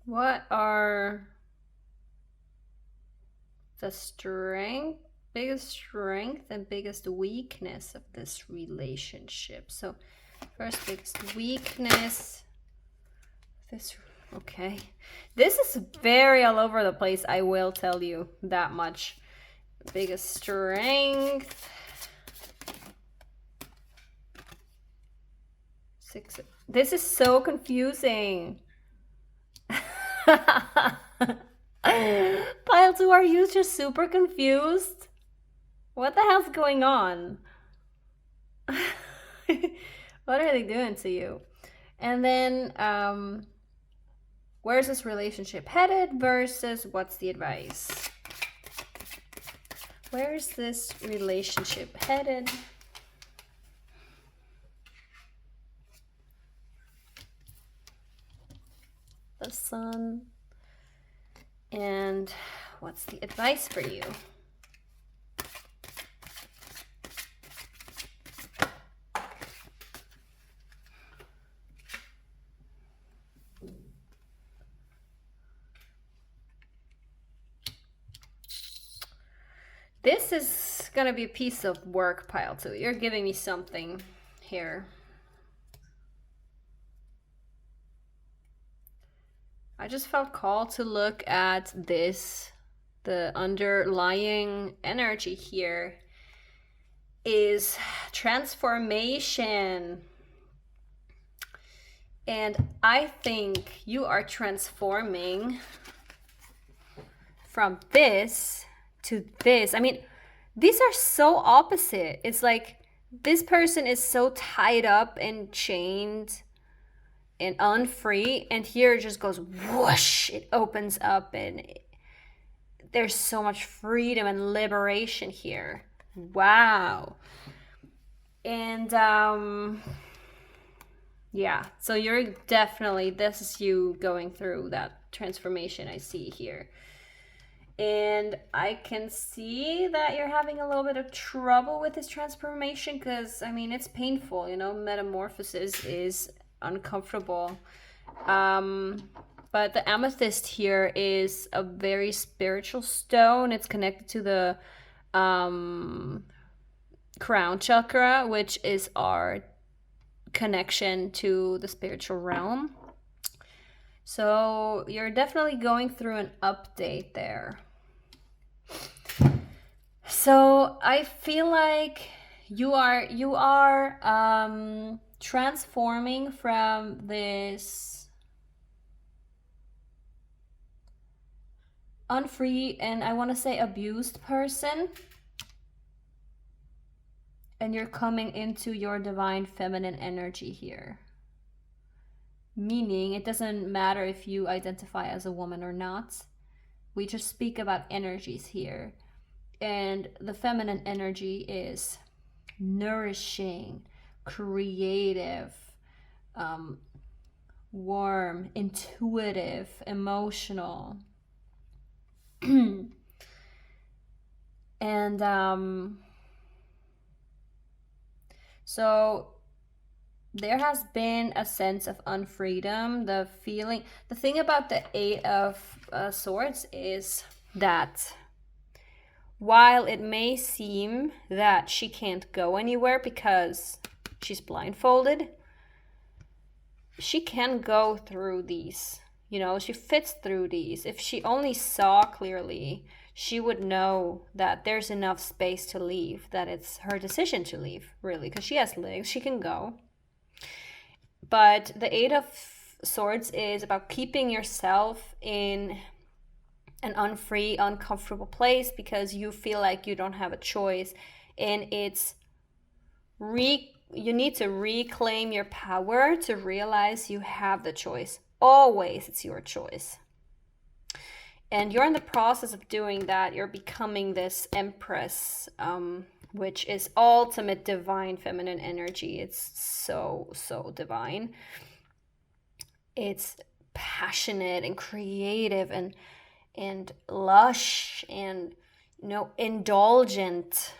what are the biggest strength and biggest weakness of this relationship? So first, biggest weakness. Okay. This is very all over the place, I will tell you that much. Biggest strength. This is so confusing. Pile 2, are you just super confused? What the hell's going on? What are they doing to you? And then, where's this relationship headed versus what's the advice? Where's this relationship headed? The Sun. And what's the advice for you? This is gonna be a piece of work, Pile 2. You're giving me something here. I just felt called to look at this. The underlying energy here is transformation. And I think you are transforming from this to this. I mean, these are so opposite. It's like this person is so tied up and chained and unfree, and here it just goes whoosh, it opens up, and there's so much freedom and liberation here. Wow. And yeah, so you're definitely, this is you going through that transformation I see here. And I can see that you're having a little bit of trouble with this transformation because, I mean, it's painful, you know, metamorphosis is uncomfortable. But the amethyst here is a very spiritual stone. It's connected to the crown chakra, which is our connection to the spiritual realm. So you're definitely going through an update there. So I feel like you are transforming from this unfree and I want to say abused person, and you're coming into your divine feminine energy here. Meaning it doesn't matter if you identify as a woman or not. We just speak about energies here. And the feminine energy is nourishing, creative, warm, intuitive, emotional. And so there has been a sense of unfreedom, the thing about the Eight of Swords is that while it may seem that she can't go anywhere because she's blindfolded, she can go through these, You know, she fits through these. If she only saw clearly, she would know that there's enough space to leave, that it's her decision to leave, really, because she has legs, she can go. But the Eight of Swords is about keeping yourself in an unfree, uncomfortable place because you feel like you don't have a choice. And it's you need to reclaim your power to realize you have the choice. Always, it's your choice. And you're in the process of doing that. You're becoming this Empress, which is ultimate divine feminine energy. It's so divine. It's passionate and creative and lush and, you know, indulgent.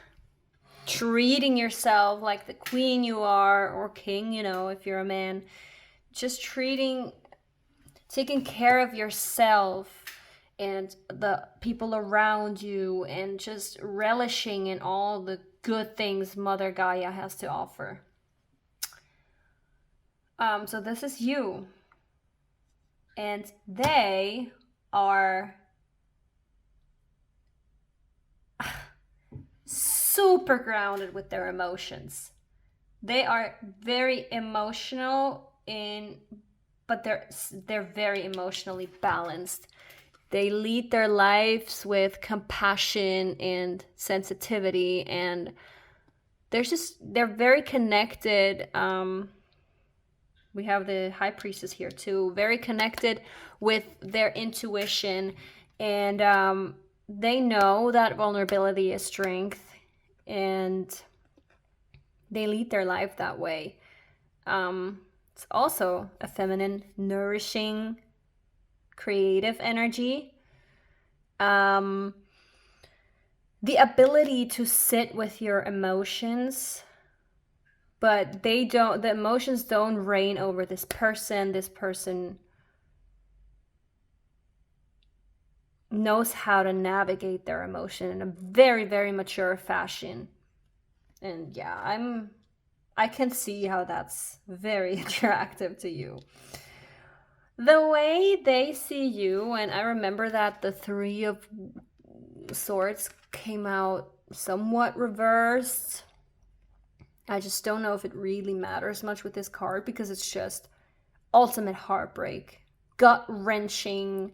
Treating yourself like the queen you are, or king, you know, if you're a man. Just taking care of yourself and the people around you, and just relishing in all the good things Mother Gaia has to offer. So this is you. And they are super grounded with their emotions. They are very emotional, but they're very emotionally balanced. They lead their lives with compassion and sensitivity, and they're very connected. We have the High Priestess here too, very connected with their intuition, and they know that vulnerability is strength, and they lead their life that way. It's also a feminine, nourishing, creative energy. The ability to sit with your emotions, but the emotions don't reign over this person. This person knows how to navigate their emotion in a very, very mature fashion. And yeah, I can see how that's very attractive to you. The way they see you, and I remember that the Three of Swords came out somewhat reversed. I just don't know if it really matters much with this card, because it's just ultimate heartbreak, gut-wrenching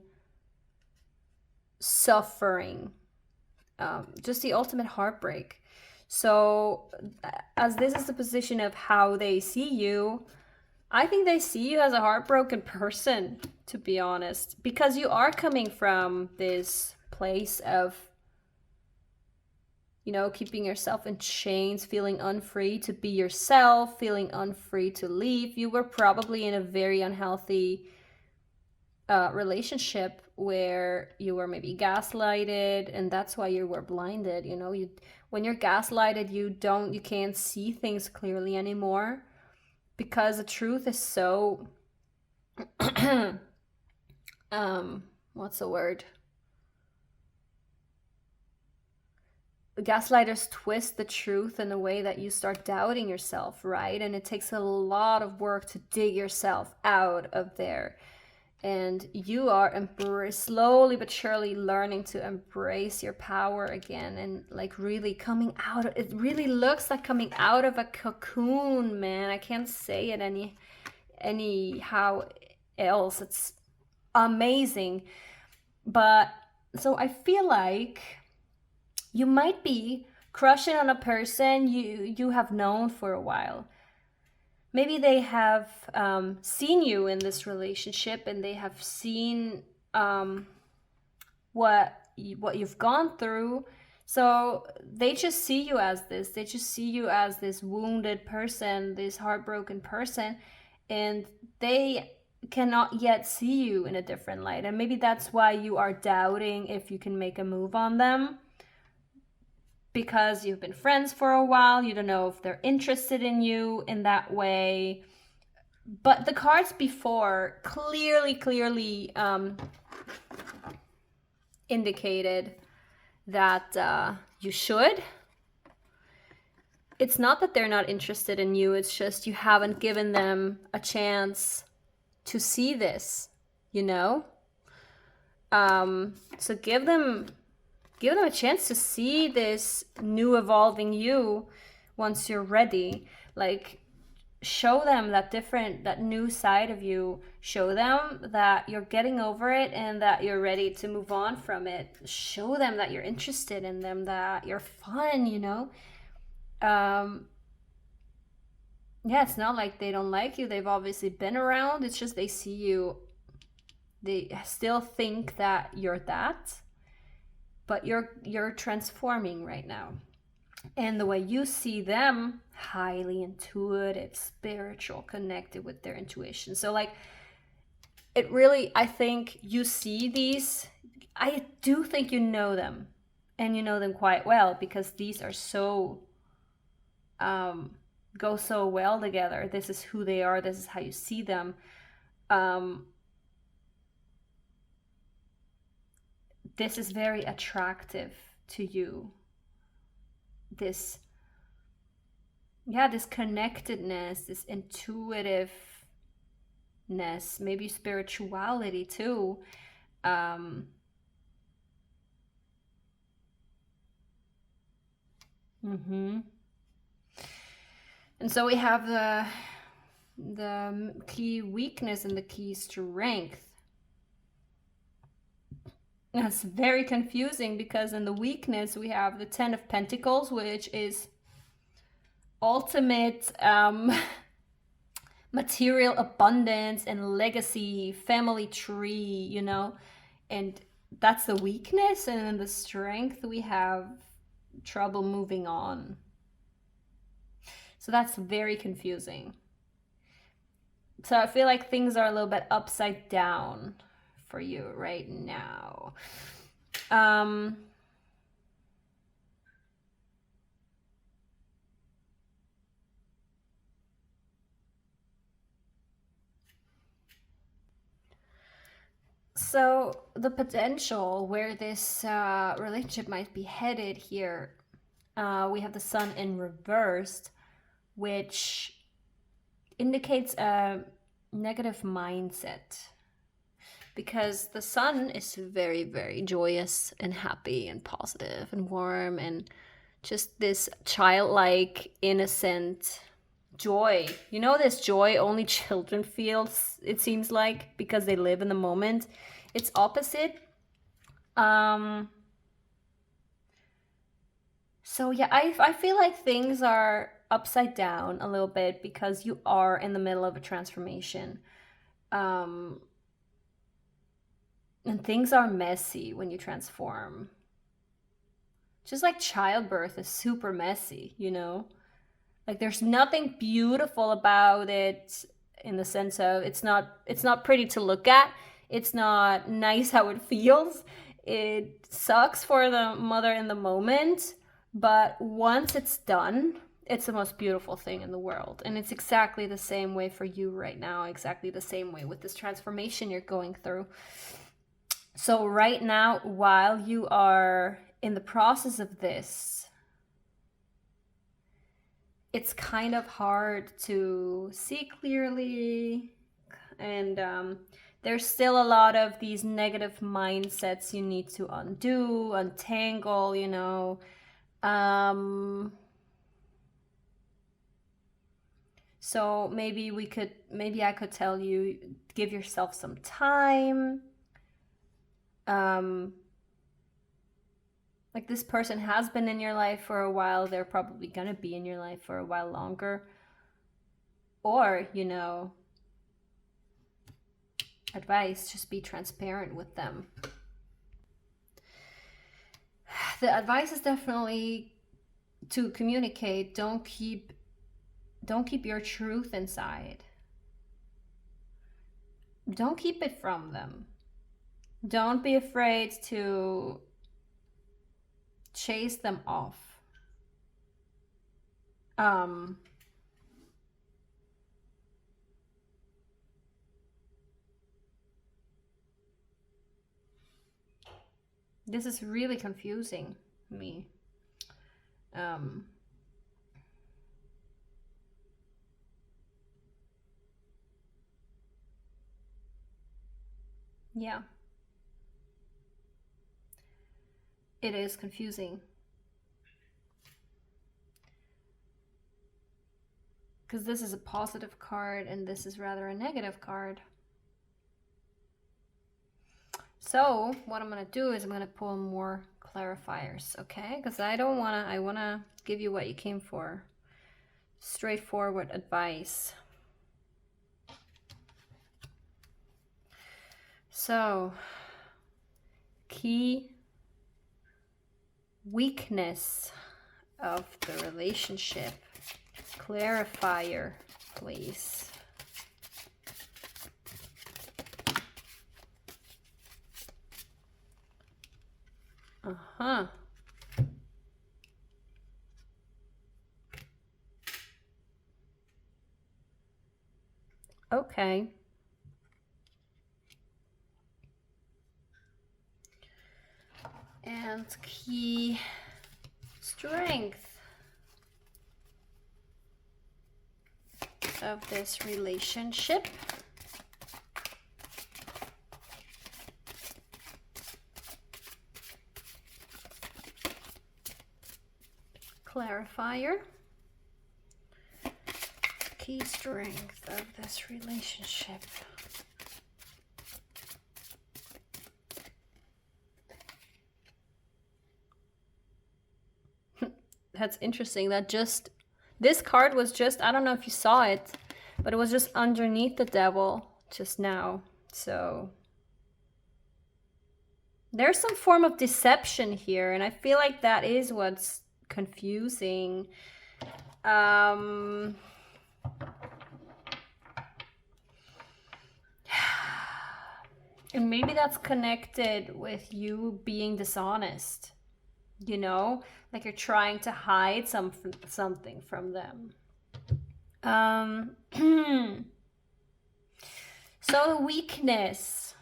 suffering, just the ultimate heartbreak. So as this is the position of how they see you, I think they see you as a heartbroken person, to be honest, because you are coming from this place of, you know, keeping yourself in chains, feeling unfree to be yourself, feeling unfree to leave. You were probably in a very unhealthy relationship where you were maybe gaslighted, and that's why you were blinded. You know, when you're gaslighted, you can't see things clearly anymore, because the truth is so what's the word? The gaslighters twist the truth in a way that you start doubting yourself, right? And it takes a lot of work to dig yourself out of there. And you are slowly but surely learning to embrace your power again, and like really coming out of it. Really looks like coming out of a cocoon, man. I can't say it anyhow else. It's amazing. But so I feel like you might be crushing on a person you have known for a while. Maybe they have seen you in this relationship, and they have seen what you've gone through. So they just see you as this. They just see you as this wounded person, this heartbroken person, and they cannot yet see you in a different light. And maybe that's why you are doubting if you can make a move on them, because you've been friends for a while. You don't know if they're interested in you in that way. But the cards before clearly indicated that you should. It's not that they're not interested in you, it's just you haven't given them a chance to see this. you know? So give them a chance to see this new evolving you once you're ready. Like, show them that new side of you. Show them that you're getting over it and that you're ready to move on from it. Show them that you're interested in them, that you're fun, you know? Yeah, it's not like they don't like you. They've obviously been around. It's just they see you, they still think that you're that, but you're transforming right now. And the way you see them, highly intuitive, spiritual, connected with their intuition. So like, it really, I think you see these, I do think you know them, and you know them quite well, because these are so go so well together. This is who they are, this is how you see them. This is very attractive to you. This connectedness, this intuitiveness, maybe spirituality too. And so we have the key weakness and the key strength. That's very confusing, because in the weakness we have the 10 of Pentacles, which is ultimate material abundance and legacy, family tree, you know, and that's the weakness. And in the strength we have trouble moving on. So that's very confusing. So I feel like things are a little bit upside down for you right now. So the potential where this relationship might be headed here, we have the Sun in reversed, which indicates a negative mindset, because the Sun is very, very joyous and happy and positive and warm, and just this childlike, innocent joy. You know, this joy only children feel, it seems like, because they live in the moment. It's opposite. So yeah, I feel like things are upside down a little bit, because you are in the middle of a transformation. And things are messy when you transform. Just like childbirth is super messy, you know? Like, there's nothing beautiful about it, in the sense of it's not pretty to look at. It's not nice how it feels. It sucks for the mother in the moment, but once it's done, it's the most beautiful thing in the world. And it's exactly the same way for you right now, exactly the same way with this transformation you're going through. So right now, while you are in the process of this, it's kind of hard to see clearly, and there's still a lot of these negative mindsets you need to undo, untangle, you know. So maybe I could tell you, give yourself some time. Like, this person has been in your life for a while. They're probably gonna be in your life for a while longer. Or, you know, advice, just be transparent with them. The advice is definitely to communicate. Don't keep your truth inside. Don't keep it from them. Don't be afraid to chase them off. This is really confusing me. Yeah. It is confusing. Because this is a positive card and this is rather a negative card. So what I'm going to do is I'm going to pull more clarifiers, okay? Because I want to give you what you came for. Straightforward advice. So, key weakness of the relationship. Clarifier, please. Uh-huh. Okay. And key strength of this relationship. Clarifier. Key strength of this relationship. That's interesting. That just, this card was just, I don't know if you saw it, but it was just underneath the devil just now. So there's some form of deception here, and I feel like that is what's confusing. And maybe that's connected with you being dishonest, you know, like you're trying to hide something from them. So the weakness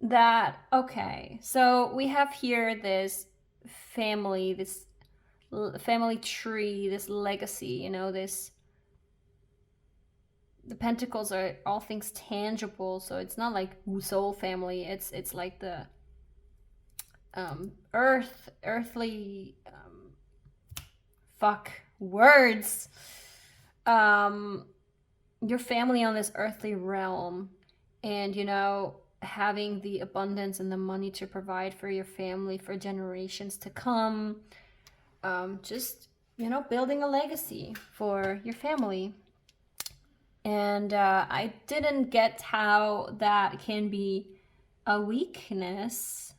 that, okay, so we have here this family, this family tree, this legacy, you know, this, the pentacles are all things tangible, so it's not like soul family, it's like the earthly fuck words, your family on this earthly realm, and you know, having the abundance and the money to provide for your family for generations to come, just, you know, building a legacy for your family. And I didn't get how that can be a weakness,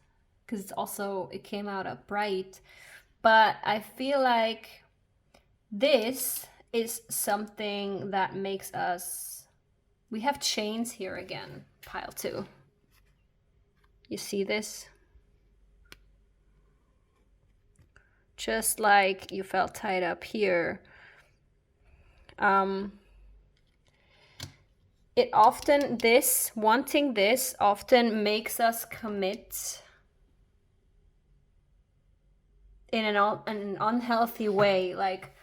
because it's also, it came out upright, but I feel like this is something that makes us, we have chains here again, pile 2. You see this? Just like you felt tied up here. It often, this, wanting this often makes us commit in an unhealthy way, like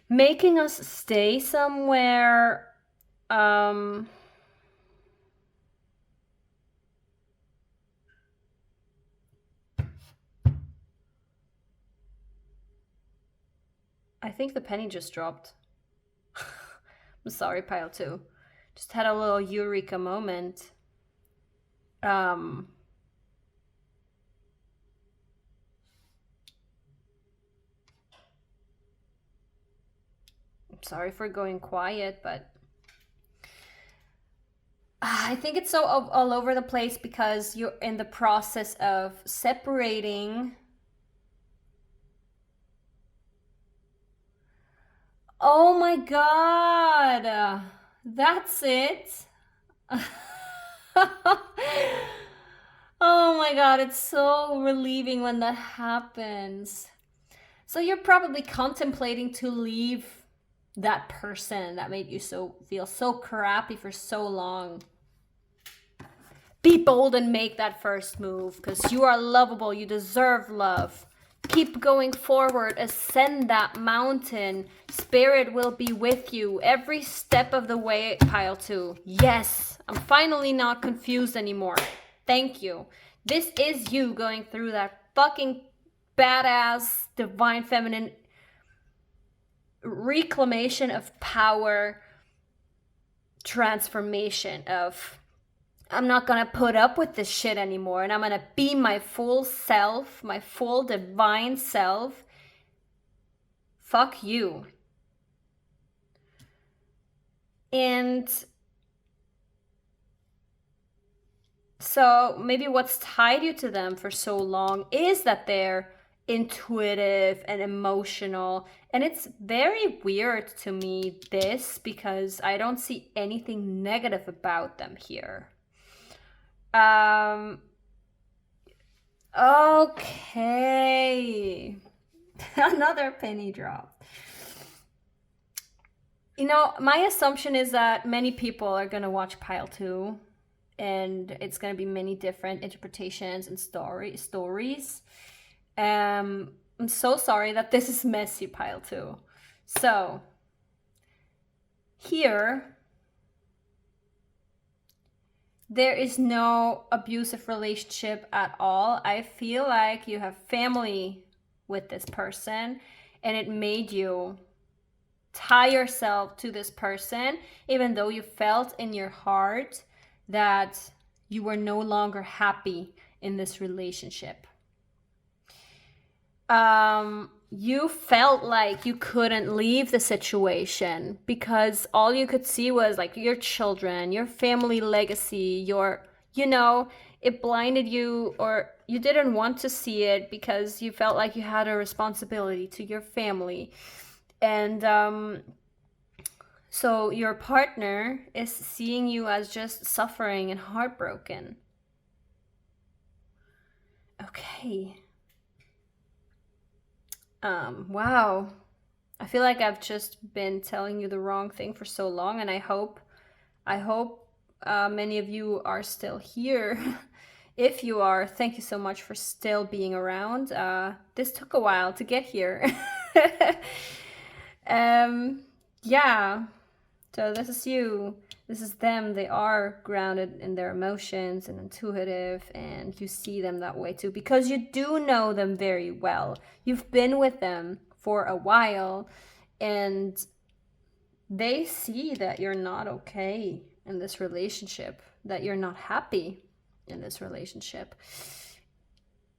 making us stay somewhere, I think the penny just dropped. I'm sorry, pile 2. Just had a little eureka moment. I'm sorry for going quiet, but I think it's so all over the place because you're in the process of separating. Oh my God, that's it. Oh my God, it's so relieving when that happens. So you're probably contemplating to leave that person that made you feel so crappy for so long. Be bold and make that first move, because you are lovable. You deserve love. Keep going forward, ascend that mountain. Spirit will be with you every step of the way, pile 2. Yes, I'm finally not confused anymore. Thank you. This is you going through that fucking badass divine feminine reclamation of power, transformation of, I'm not gonna put up with this shit anymore, and I'm gonna be my full self, my full divine self. Fuck you. And so maybe what's tied you to them for so long is that they're intuitive and emotional. And it's very weird to me, this, because I don't see anything negative about them here. Okay. Another penny drop. You know, my assumption is that many people are going to watch pile 2, and it's going to be many different interpretations and stories. I'm so sorry that this is messy, pile 2. So, here, there is no abusive relationship at all. I feel like you have family with this person, and it made you tie yourself to this person, even though you felt in your heart that you were no longer happy in this relationship. You felt like you couldn't leave the situation because all you could see was like your children, your family legacy, your, you know, it blinded you, or you didn't want to see it because you felt like you had a responsibility to your family. And so your partner is seeing you as just suffering and heartbroken. Okay. Wow. I feel like I've just been telling you the wrong thing for so long, and I hope many of you are still here. If you are, thank you so much for still being around. This took a while to get here. Yeah. So this is you. This is them. They are grounded in their emotions and intuitive, and you see them that way too because you do know them very well. You've been with them for a while, and they see that you're not okay in this relationship, that you're not happy in this relationship.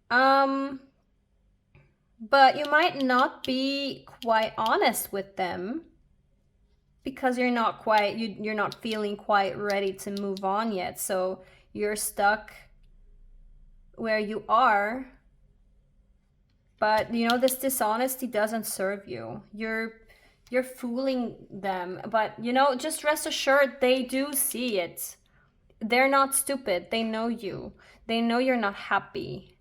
But you might not be quite honest with them because you're not feeling quite ready to move on yet. So you're stuck where you are. But you know, this dishonesty doesn't serve you. You're fooling them. But you know, just rest assured they do see it. They're not stupid. They know you. They know you're not happy.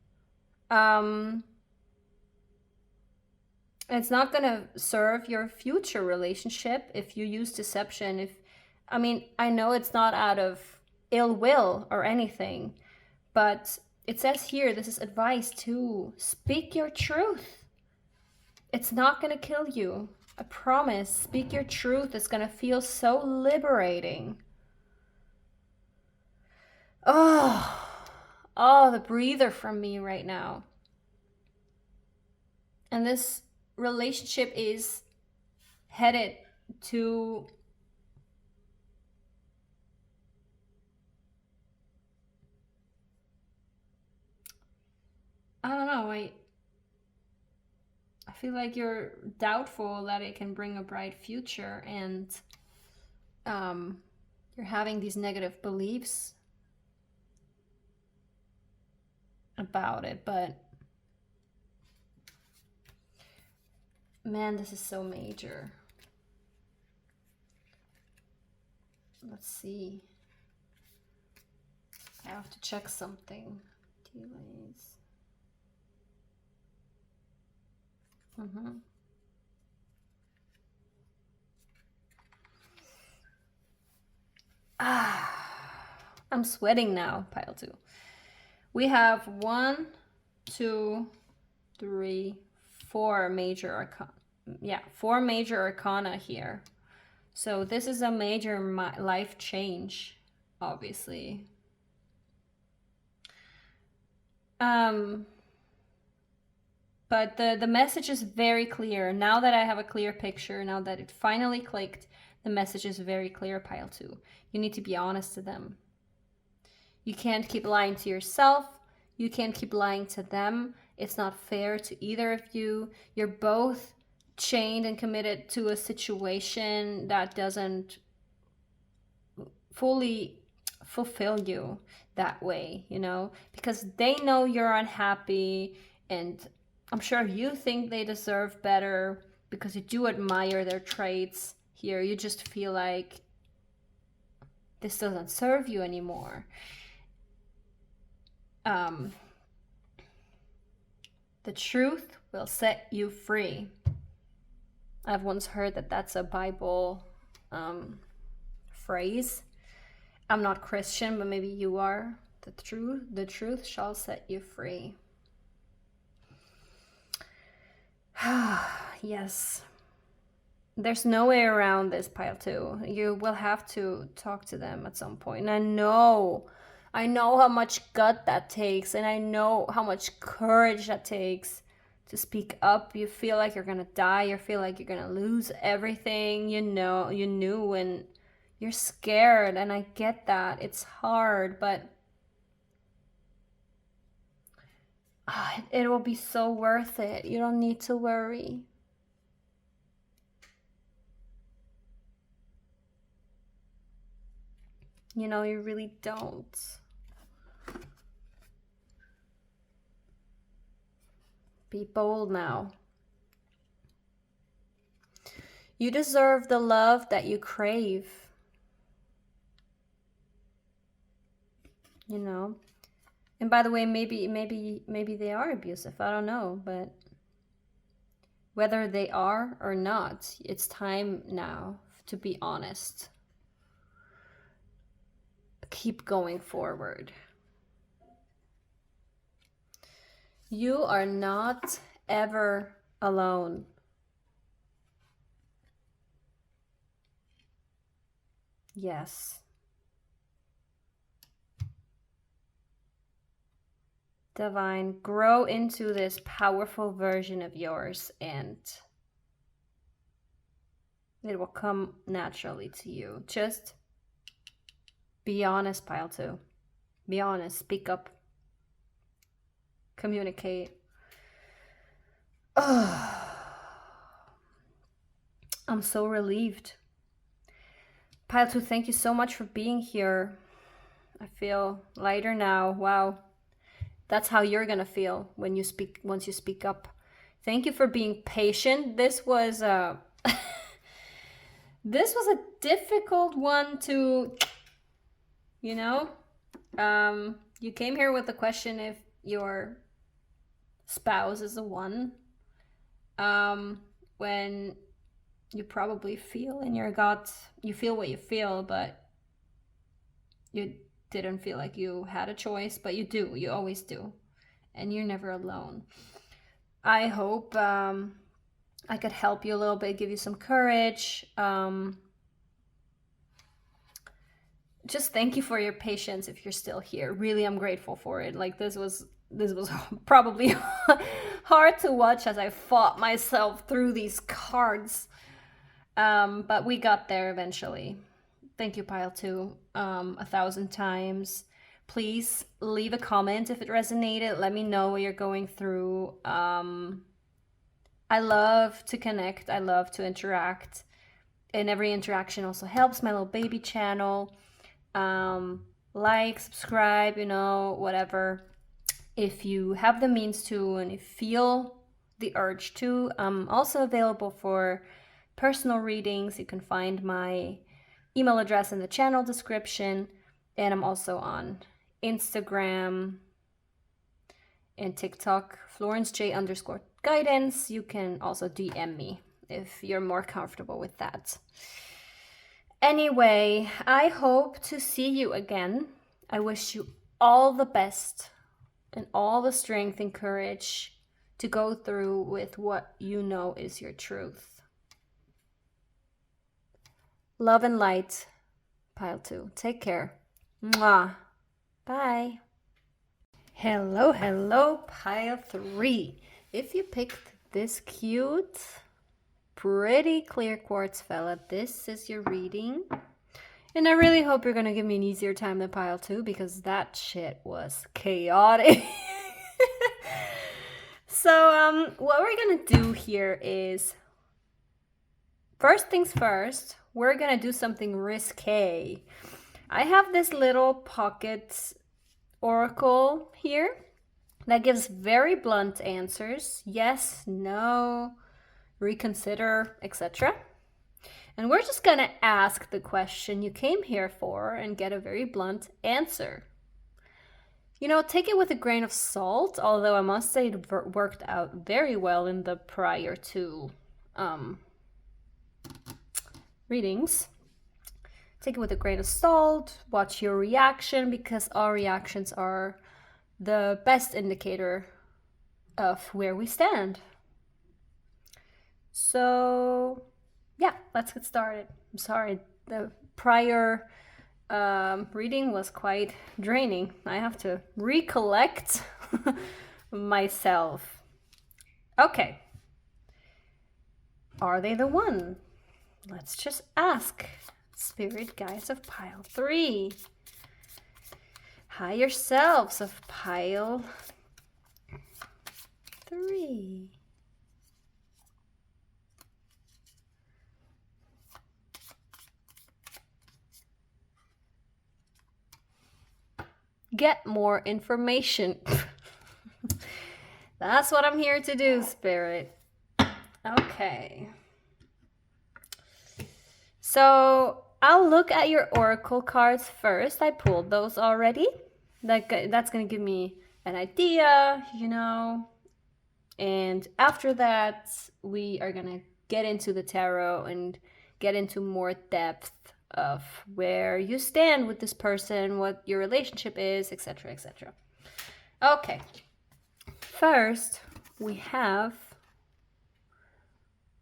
It's not gonna serve your future relationship if you use deception. I know it's not out of ill will or anything, but it says here, this is advice too. Speak your truth. It's not gonna kill you. I promise. Speak your truth. It's gonna feel so liberating. Oh, the breather from me right now. And this relationship is headed to I don't know, I feel like you're doubtful that it can bring a bright future, and you're having these negative beliefs about it, but man, this is so major. Let's see. I have to check something. Delays. I'm sweating now, pile 2. We have 1, 2, 3, 4 major arcana. Yeah, 4 major arcana here. So this is a major life change, obviously. But the message is very clear. Now that I have a clear picture, now that it finally clicked, the message is very clear, pile 2. You need to be honest to them. You can't keep lying to yourself. You can't keep lying to them. It's not fair to either of you. You're both chained and committed to a situation that doesn't fully fulfill you that way, you know, because they know you're unhappy, and I'm sure you think they deserve better because you do admire their traits. Here you just feel like this doesn't serve you anymore. The truth will set you free. I've once heard that that's a Bible phrase. I'm not Christian, but maybe you are. The truth shall set you free. Yes. There's no way around this, pile 2. You will have to talk to them at some point. And I know how much gut that takes, and I know how much courage that takes to speak up. You feel like you're gonna die. You feel like you're gonna lose everything you knew, and you're scared, and I get that. It's hard, but it will be so worth it. You don't need to worry. You know, you really don't. Be bold now. You deserve the love that you crave. You know? And by the way, maybe they are abusive. I don't know, but whether they are or not, it's time now to be honest. Keep going forward. You are not ever alone. Yes. Divine, grow into this powerful version of yours, and it will come naturally to you. Just be honest, pile 2. Be honest. Speak up. Communicate. Oh, I'm so relieved. Pile 2, thank you so much for being here. I feel lighter now. Wow. That's how you're gonna feel when you speak, once you speak up. Thank you for being patient. This was a this was a difficult one to, you know. You came here with the question if your spouse is the one. When you probably feel in your gut, you feel what you feel, but you didn't feel like you had a choice, but you do. You always do. And you're never alone. I hope I could help you a little bit, give you some courage. Just thank you for your patience if you're still here. Really, I'm grateful for it. Like, this was probably hard to watch as I fought myself through these cards. But we got there eventually. Thank you, pile 2, 1,000 times. Please leave a comment if it resonated. Let me know what you're going through. I love to connect. I love to interact. And every interaction also helps my little baby channel. Like, subscribe, you know, whatever. If you have the means to, and you feel the urge to, I'm also available for personal readings. You can find my email address in the channel description, and I'm also on Instagram and TikTok, florencej_guidance. You can also DM me if you're more comfortable with that. Anyway, I hope to see you again. I wish you all the best and all the strength and courage to go through with what you know is your truth. Love and light, pile 2. Take care. Mwah. Bye. Hello, hello, pile 3. If you picked this cute, pretty clear quartz fella, this is your reading. And I really hope you're going to give me an easier time than pile 2, because that shit was chaotic. So what we're going to do here is, first things first, we're going to do something risque. I have this little pocket oracle here that gives very blunt answers. Yes, no, reconsider, etc. And we're just going to ask the question you came here for and get a very blunt answer. You know, take it with a grain of salt, although I must say it worked out very well in the prior 2 readings. Take it with a grain of salt, watch your reaction, because all reactions are the best indicator of where we stand. So, yeah, let's get started. I'm sorry, the prior reading was quite draining. I have to recollect myself. Okay. Are they the one? Let's just ask. Spirit guides of pile 3. Higher selves of pile 3. Get more information. That's what I'm here to do, Spirit. Okay. So I'll look at your oracle cards first. I pulled those already. That's going to give me an idea, you know. And after that, we are going to get into the tarot and get into more depth of where you stand with this person, what your relationship is, etc., etc. Okay. First, we have,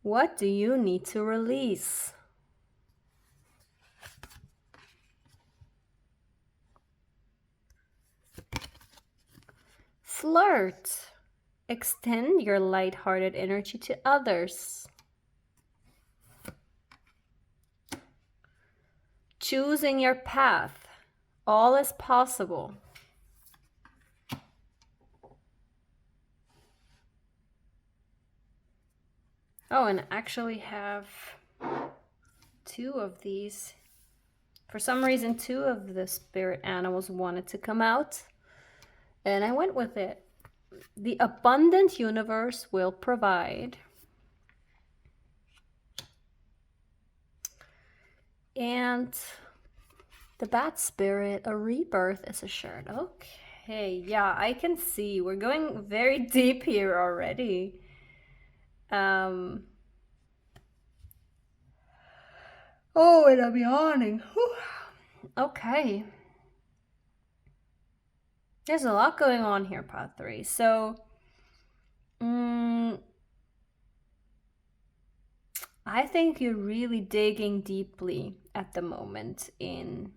what do you need to release? Flirt. Extend your light-hearted energy to others. Choosing your path. All is possible. Oh, and I actually have 2 of these. For some reason, 2 of the spirit animals wanted to come out, and I went with it. The abundant universe will provide. And the bat spirit, a rebirth is assured. Okay, yeah, I can see. We're going very deep here already. Oh, and I'm yawning. Whew. Okay. There's a lot going on here, part 3. So, I think you're really digging deeply at the moment in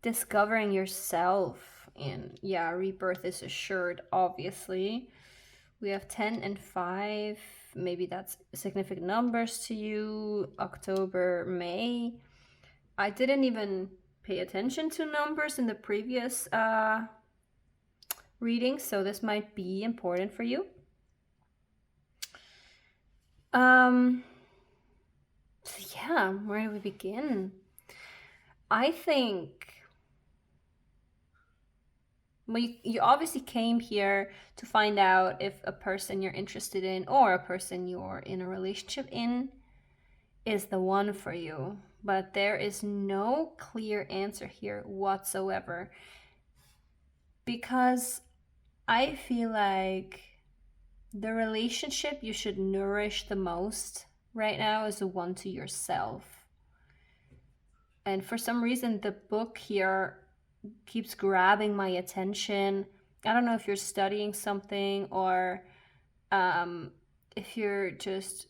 discovering yourself. And yeah, rebirth is assured, obviously. We have 10 and 5. Maybe that's significant numbers to you. October, May. I didn't even pay attention to numbers in the previous reading, so this might be important for you. So yeah, where do we begin? I think, well, you obviously came here to find out if a person you're interested in or a person you're in a relationship in is the one for you. But there is no clear answer here whatsoever, because I feel like the relationship you should nourish the most right now is the one to yourself. And for some reason, the book here keeps grabbing my attention I don't know if you're studying something or if you're just,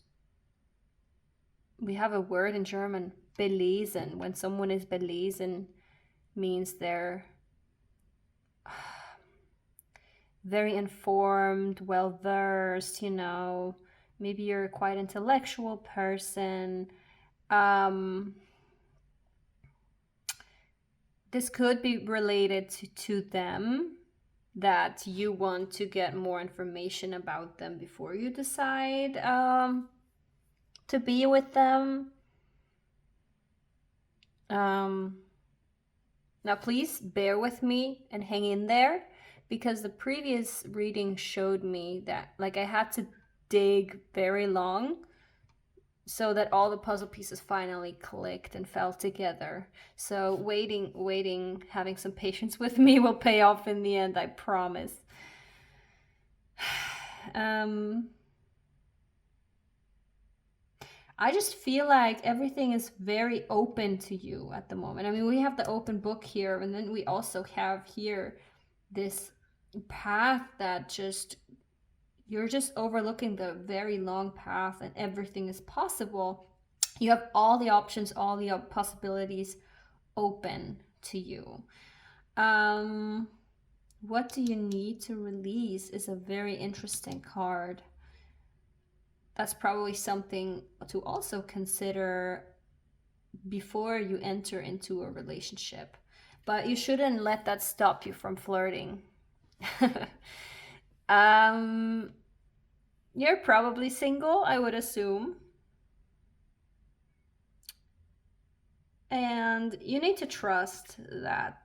we have a word in German, belesen. When someone is belesen, means they're very informed, well versed, you know. Maybe you're a quite intellectual person. This could be related to them, that you want to get more information about them before you decide to be with them. Now please bear with me and hang in there, because the previous reading showed me that like I had to dig very long so that all the puzzle pieces finally clicked and fell together. So waiting, having some patience with me will pay off in the end, I promise. I just feel like everything is very open to you at the moment. I mean, we have the open book here, and then we also have here this path that just, you're just overlooking the very long path, and everything is possible. You have all the options, all the possibilities open to you. What do you need to release is a very interesting card. That's probably something to also consider before you enter into a relationship. But you shouldn't let that stop you from flirting. You're probably single, I would assume. And you need to trust that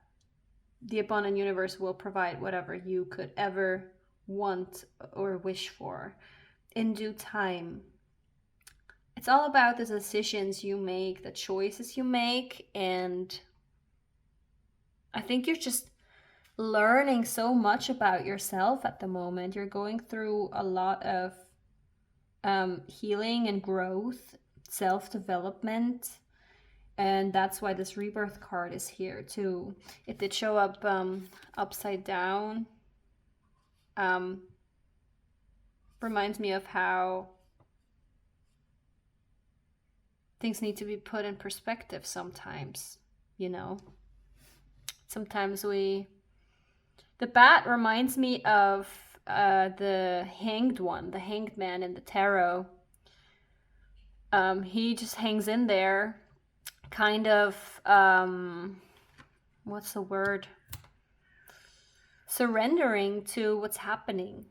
the abundant universe will provide whatever you could ever want or wish for in due time. It's all about the decisions you make, the choices you make, and I think you're just learning so much about yourself at the moment. You're going through a lot of healing and growth, self-development, and that's why this rebirth card is here too. It did show up upside down. Reminds me of how things need to be put in perspective sometimes, you know. Sometimes the bat reminds me of the hanged one, the hanged man in the tarot. He just hangs in there, kind of, what's the word? Surrendering to what's happening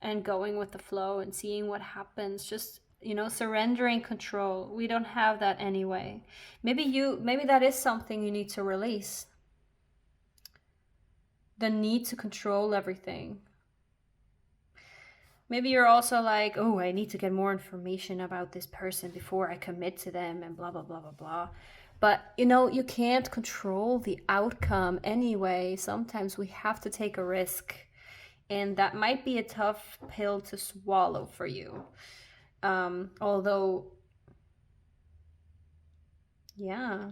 and going with the flow and seeing what happens. Just, you know, surrendering control. We don't have that anyway. Maybe that is something you need to release. The need to control everything. Maybe you're also like, oh, I need to get more information about this person before I commit to them and blah, blah, blah, blah, blah. But, you know, you can't control the outcome anyway. Sometimes we have to take a risk. And that might be a tough pill to swallow for you. Although, yeah,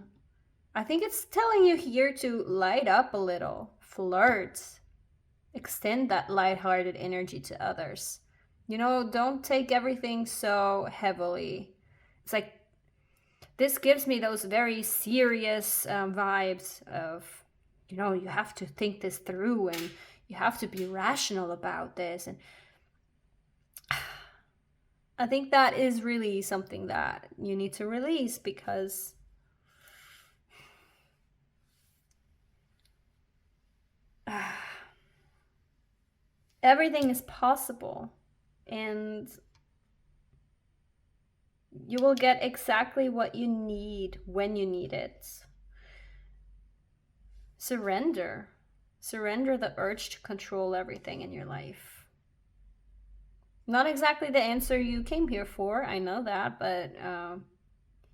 I think it's telling you here to light up a little, flirt, extend that lighthearted energy to others. You know, don't take everything so heavily. It's like, this gives me those very serious vibes of, you know, you have to think this through and you have to be rational about this. And I think that is really something that you need to release, because everything is possible, and you will get exactly what you need when you need it. Surrender the urge to control everything in your life. Not exactly the answer you came here for, I know that, but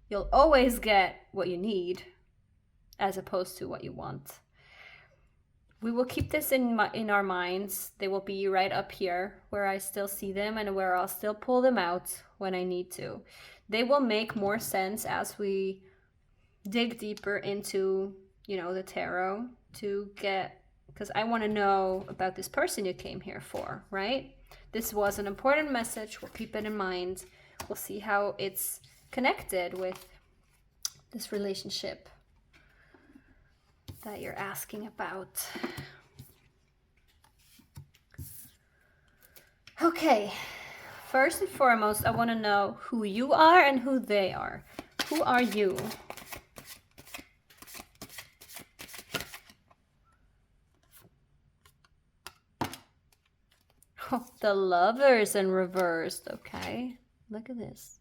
you'll always get what you need as opposed to what you want. We will keep this in our minds. They will be right up here where I still see them and where I'll still pull them out when I need to. They will make more sense as we dig deeper into, you know, the tarot, to get because I want to know about this person you came here for, right? This was an important message. We'll keep it in mind. We'll see how it's connected with this relationship that you're asking about. Okay, first and foremost, I want to know who you are and who they are. Who are you? Oh, the Lovers in reversed. Okay, look at this.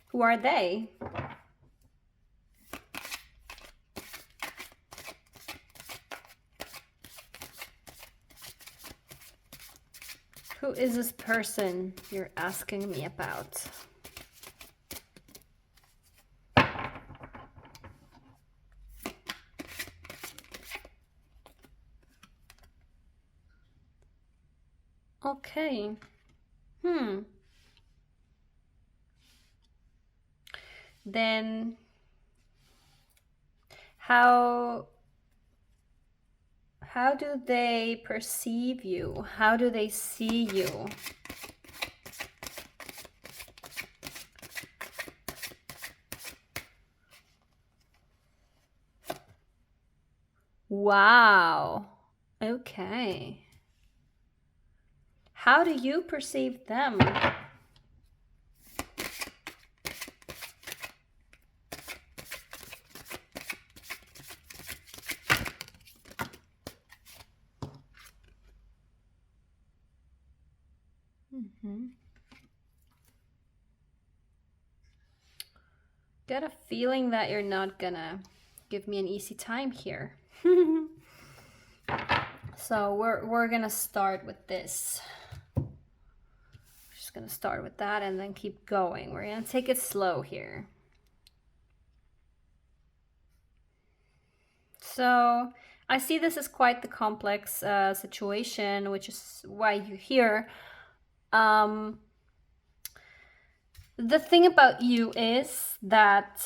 Who are they? Who is this person you're asking me about? Okay. Then how do they perceive you? How do they see you? Wow. Okay. How do you perceive them? Got a feeling that you're not gonna give me an easy time here. So we're gonna start with this. Just gonna start with that and then keep going. We're gonna take it slow here. So I see this as quite the complex situation, which is why you're here. The thing about you is that,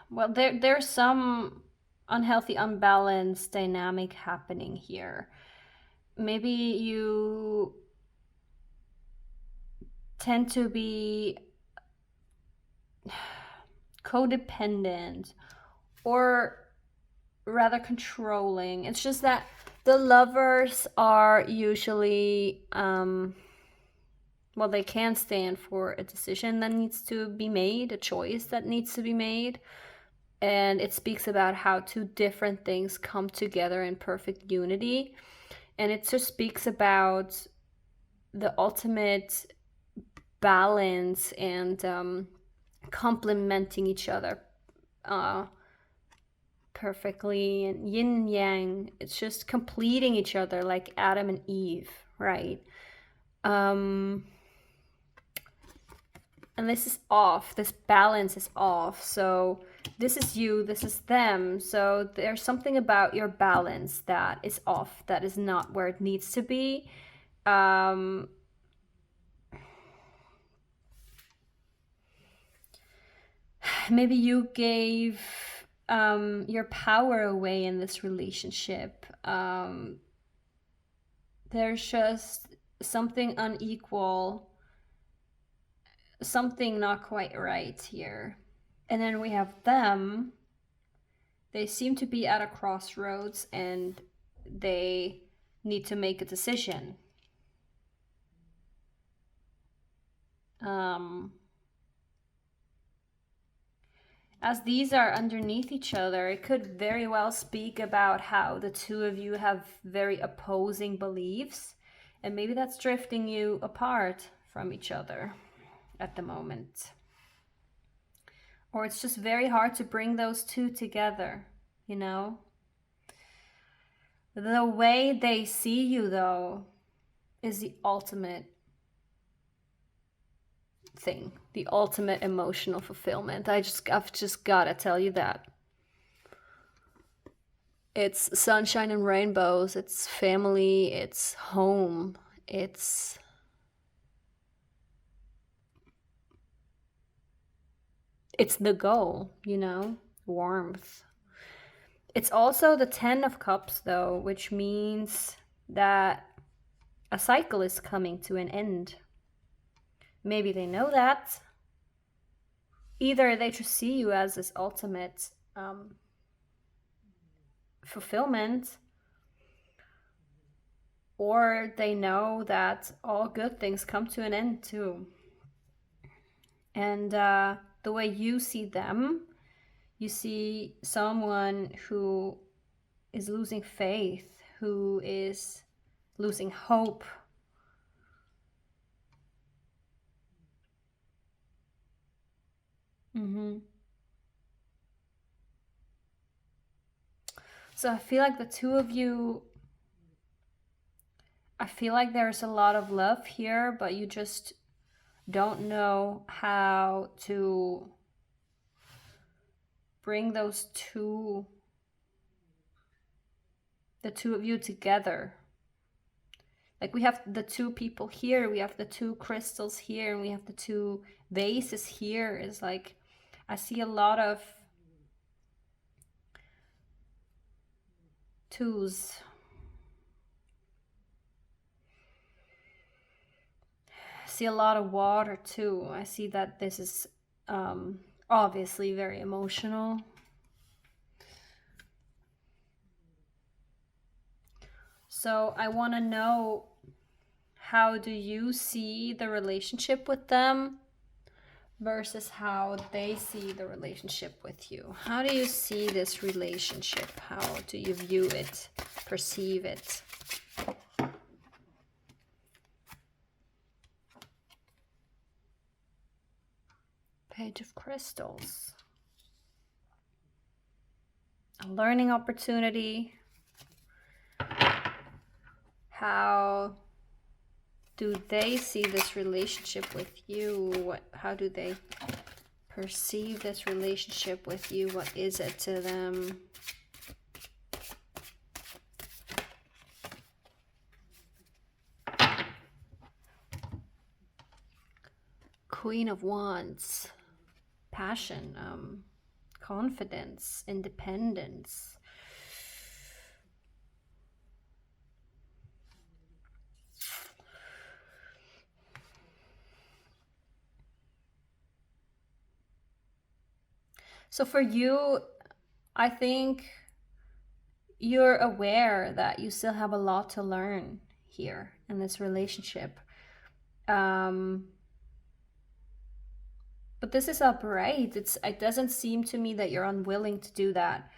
well, there's some unhealthy, unbalanced dynamic happening here. Maybe you tend to be codependent or rather controlling. It's just that the Lovers are usually well, they can stand for a decision that needs to be made, a choice that needs to be made. And it speaks about how two different things come together in perfect unity. And it just speaks about the ultimate balance and complementing each other perfectly. And yin and yang, it's just completing each other like Adam and Eve, right? And this is off, this balance is off. So this is you, this is them. So there's something about your balance that is off, that is not where it needs to be. Maybe you gave your power away in this relationship. There's just something unequal, something not quite right here. And then we have them. They seem to be at a crossroads and they need to make a decision. As these are underneath each other, it could very well speak about how the two of you have very opposing beliefs, and maybe that's drifting you apart from each other at the moment. Or it's just very hard to bring those two together, you know? The way they see you, though, is the ultimate thing, the ultimate emotional fulfillment. I've just gotta tell you that. It's sunshine and rainbows, it's family, it's home, it's the goal, you know? warmth. It's also the 10 of Cups, though, which means that a cycle is coming to an end. Maybe they know that. Either they just see you as this ultimate fulfillment, or they know that all good things come to an end too. And the way you see them, you see someone who is losing faith, who is losing hope. So I feel like the two of you, I feel like there's a lot of love here, but you just don't know how to bring those two, the two of you together. Like we have the two people here, we have the two crystals here, and we have the two vases here. Is like, I see a lot of twos. I see a lot of water too. I see that this is obviously very emotional. So I want to know, how do you see the relationship with them versus how they see the relationship with you? How do you see this relationship? How do you view it, perceive it? Page of Crystals. A learning opportunity. How do they see this relationship with you? How do they perceive this relationship with you? What is it to them? Queen of Wands. Passion, confidence, independence. So for you, I think you're aware that you still have a lot to learn here in this relationship. But this is upright. It doesn't seem to me that you're unwilling to do that.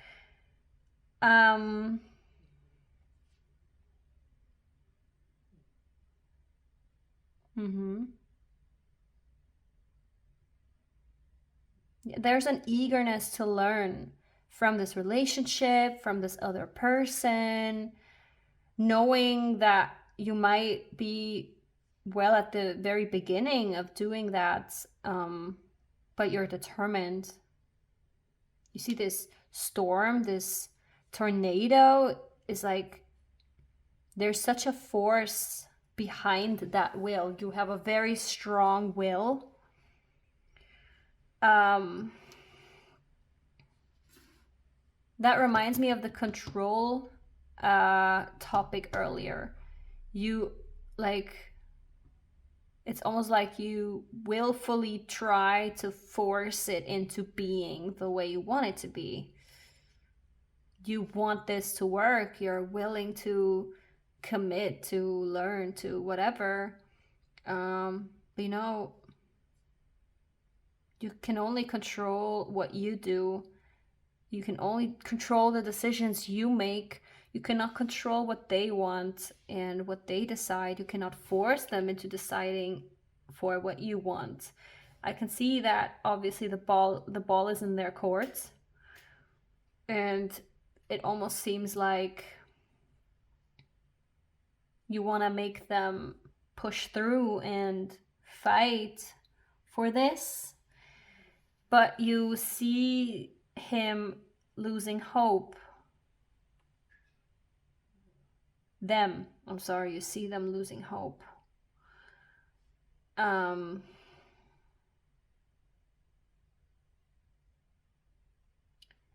There's an eagerness to learn from this relationship, from this other person, knowing that you might be well at the very beginning of doing that, but you're determined. You see this storm, this tornado, is like there's such a force behind that will. You have a very strong will. That reminds me of the control topic earlier. You like, it's almost like you willfully try to force it into being the way you want it to be. You want this to work. You're willing to commit, to learn, to whatever. You know, you can only control what you do. You can only control the decisions you make. You cannot control what they want and what they decide. You cannot force them into deciding for what you want. I can see that obviously the ball is in their court, and it almost seems like you want to make them push through and fight for this, but you see him losing hope. You see them losing hope.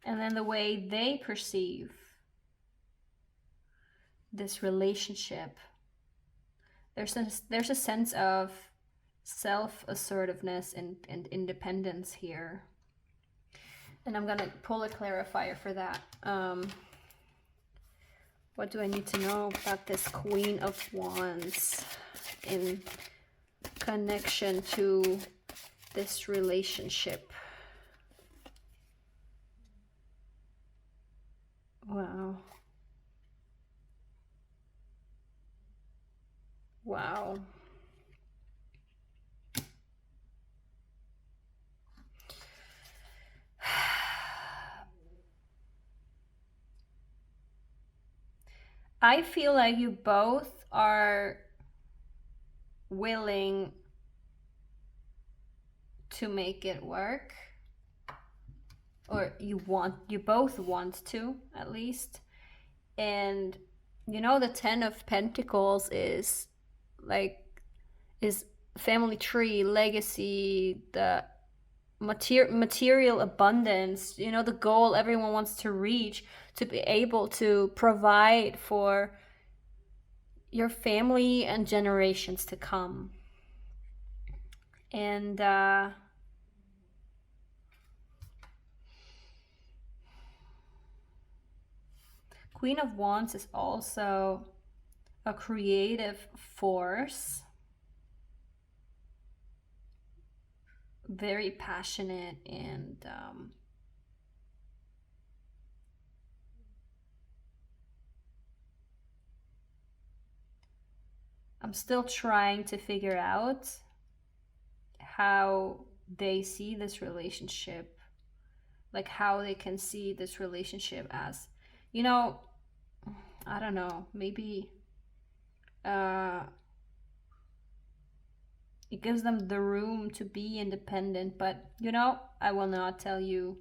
and then the way they perceive this relationship. There's a sense of self-assertiveness and independence here. And I'm gonna pull a clarifier for that. What do I need to know about this Queen of Wands in connection to this relationship? Wow. Wow. I feel like you both are willing to make it work, or you both want to, at least. And you know, the 10 of Pentacles is family tree, legacy, the material abundance, you know, the goal everyone wants to reach, to be able to provide for your family and generations to come. And Queen of Wands is also a creative force, very passionate, and I'm still trying to figure out how they see this relationship, like how they can see this relationship as, you know, I don't know, maybe it gives them the room to be independent, but you know, I will not tell you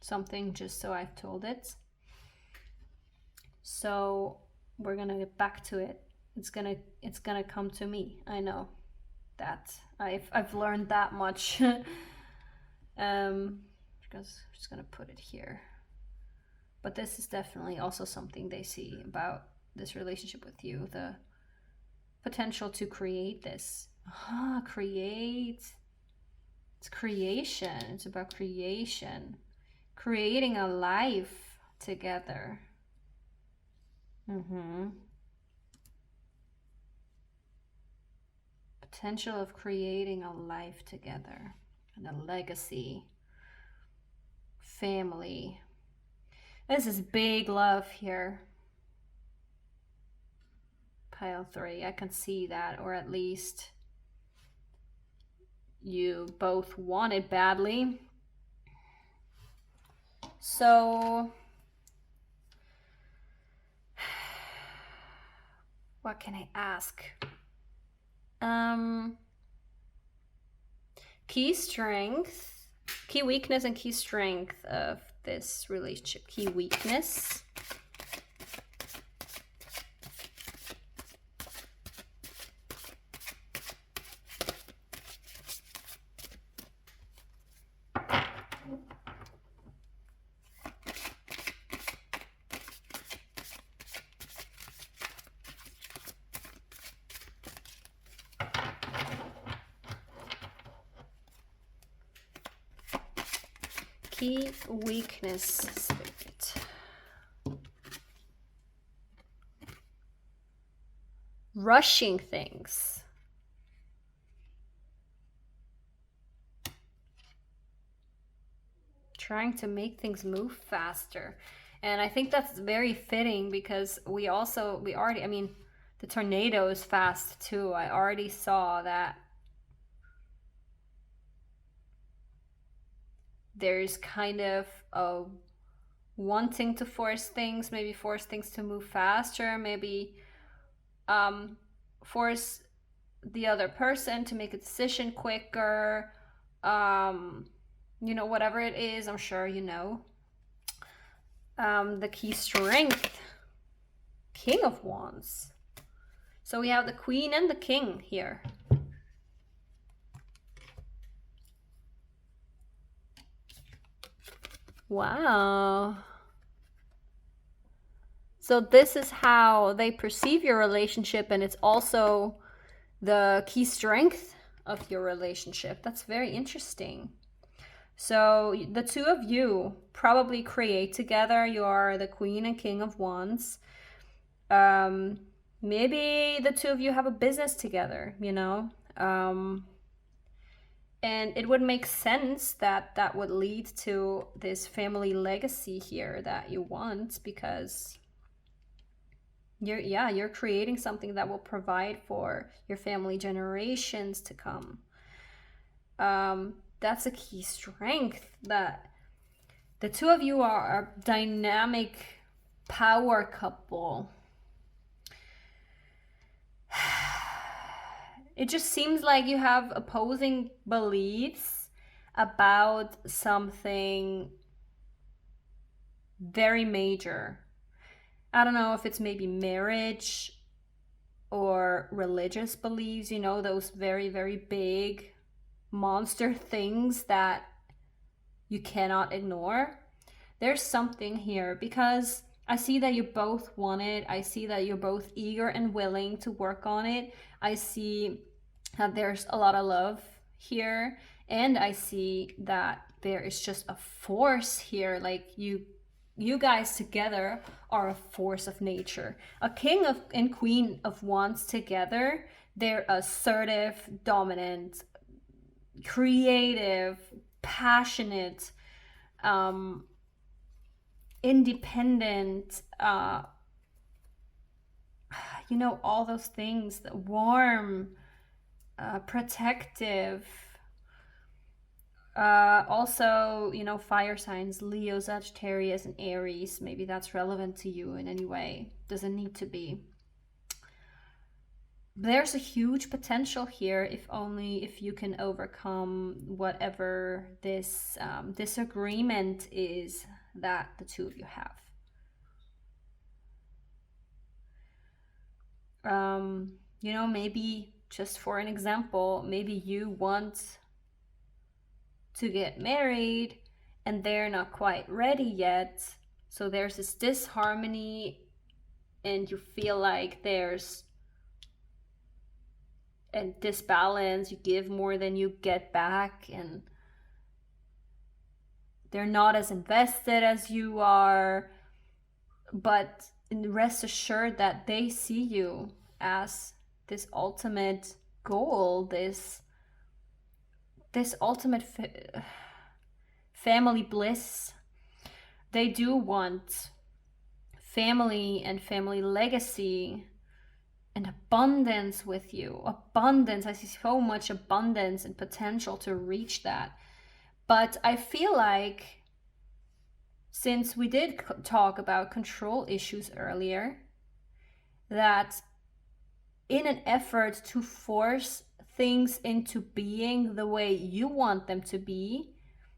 something just so I've told it. So we're gonna get back to it. It's gonna come to me. I know that. I've learned that much. Because I'm just gonna put it here. But this is definitely also something they see about this relationship with you, the potential to create this. Create. It's creation. It's about creation. Creating a life together. Potential of creating a life together and a legacy. Family. This is big love here. Pile 3, I can see that, or at least you both want it badly. So what can I ask? Key strength, key weakness, and key strength of this relationship. Key weakness. Key weakness, Spirit. Rushing things. Trying to make things move faster. And I think that's very fitting because we already, I mean, the tornado is fast too. I already saw that. There's kind of a wanting to force things to move faster, maybe force the other person to make a decision quicker, you know, whatever it is, I'm sure you know. The key strength, King of Wands. So we have the Queen and the King here. Wow. So this is how they perceive your relationship, and it's also the key strength of your relationship. That's very interesting. So the two of you probably create together. You are the Queen and King of Wands. Maybe the two of you have a business together, you know? And it would make sense that that would lead to this family legacy here that you want, because you're creating something that will provide for your family generations to come. That's a key strength, that the two of you are a dynamic power couple. It just seems like you have opposing beliefs about something very major. I don't know if it's maybe marriage or religious beliefs, you know, those very, very big monster things that you cannot ignore. There's something here, because I see that you both want it. I see that you're both eager and willing to work on it. I see that there's a lot of love here, and I see that there is just a force here. Like you guys together are a force of nature. A king of and queen of wands together, they're assertive, dominant, creative, passionate, independent, you know, all those things. Warm, protective, also, you know, fire signs, Leo, Sagittarius, and Aries. Maybe that's relevant to you in any way. Doesn't need to be. There's a huge potential here, if you can overcome whatever this disagreement is that the two of you have. You know, maybe just for an example, maybe you want to get married and they're not quite ready yet. So there's this disharmony, and you feel like there's a disbalance. You give more than you get back, and they're not as invested as you are. But rest assured that they see you as this ultimate goal, this ultimate family bliss. They do want family and family legacy and abundance with you. Abundance. I see so much abundance and potential to reach that. But I feel like, since we did talk about control issues earlier, that in an effort to force things into being the way you want them to be,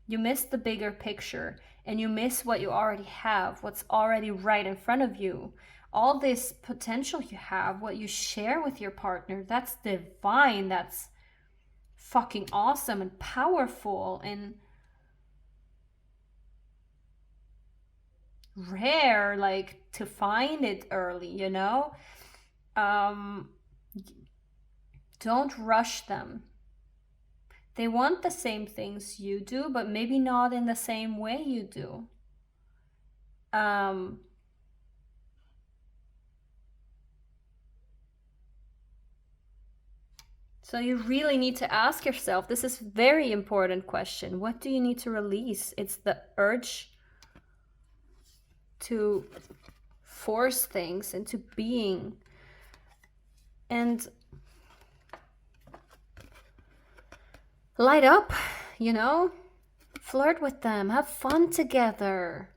you miss the bigger picture, and you miss what you already have, what's already right in front of you. All this potential you have, what you share with your partner, that's divine, that's fucking awesome and powerful and rare, like, to find it early, you know? Don't rush them. They want the same things you do, but maybe not in the same way you do. So you really need to ask yourself, this is a very important question. What do you need to release? It's the urge to force things into being. And light up, you know? Flirt with them, have fun together.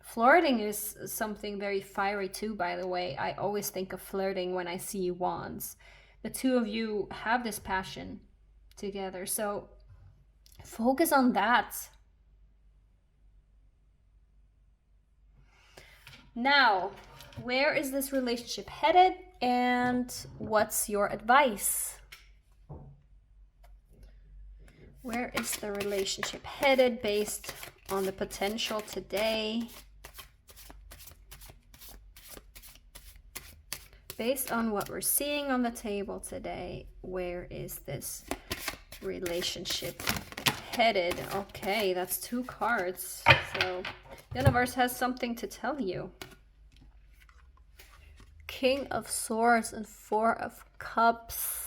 Flirting is something very fiery too, by the way. I always think of flirting when I see wands. The two of you have this passion together, so focus on that. Now, where is this relationship headed, and what's your advice? Where is the relationship headed based on the potential today? Based on what we're seeing on the table today, where is this relationship headed? Okay, that's 2 cards. So the universe has something to tell you. King of Swords and 4 of Cups.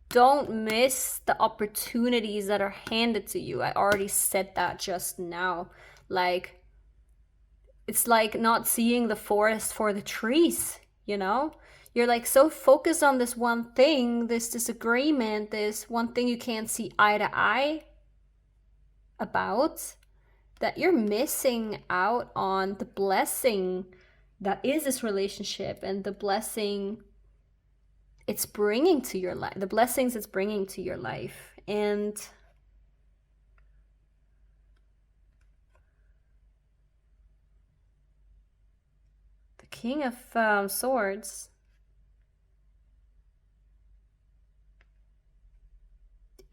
Don't miss the opportunities that are handed to you. I already said that just now. Like, it's like not seeing the forest for the trees, you know? You're like so focused on this one thing, this disagreement, this one thing you can't see eye to eye about, that you're missing out on the blessing that is this relationship and the blessing it's bringing to your life, the blessings it's bringing to your life. And the King of Swords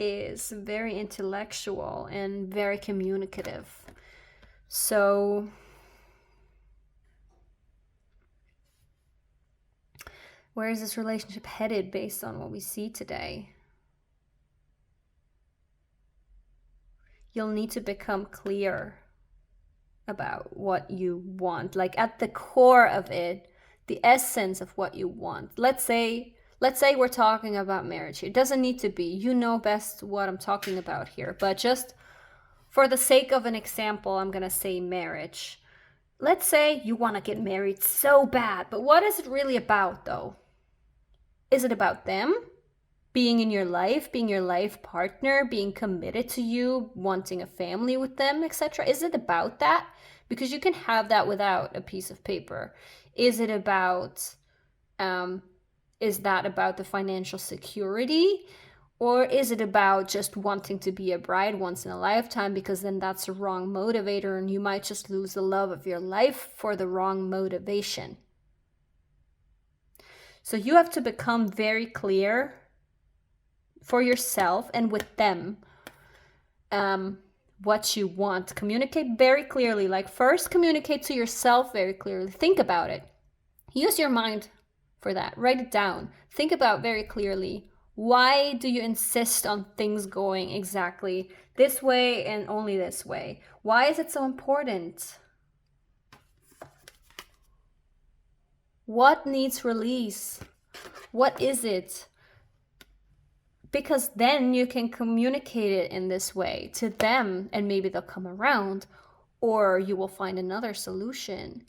is very intellectual and very communicative. So where is this relationship headed based on what we see today? You'll need to become clear about what you want, like at the core of it, the essence of what you want. Let's say we're talking about marriage here. It doesn't need to be. You know best what I'm talking about here. But just for the sake of an example, I'm going to say marriage. Let's say you want to get married so bad. But what is it really about, though? Is it about them being in your life, being your life partner, being committed to you, wanting a family with them, etc.? Is it about that? Because you can have that without a piece of paper. Is it about, is that about the financial security? Or is it about just wanting to be a bride once in a lifetime? Because then that's a wrong motivator and you might just lose the love of your life for the wrong motivation. So you have to become very clear for yourself and with them what you want. Communicate very clearly. Like, first communicate to yourself very clearly. Think about it. Use your mind for that. Write it down. Think about very clearly. Why do you insist on things going exactly this way and only this way? Why is it so important? What needs release? What is it? Because then you can communicate it in this way to them and maybe they'll come around, or you will find another solution.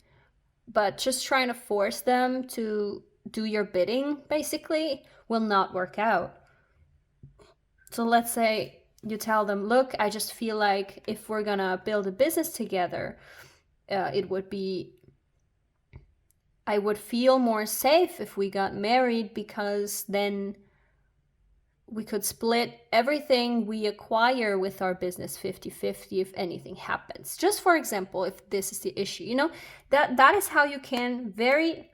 But just trying to force them to do your bidding basically will not work out. So let's say you tell them, look, I just feel like if we're gonna build a business together, I would feel more safe if we got married, because then we could split everything we acquire with our business 50-50 if anything happens. Just for example, if this is the issue, you know, that is how you can very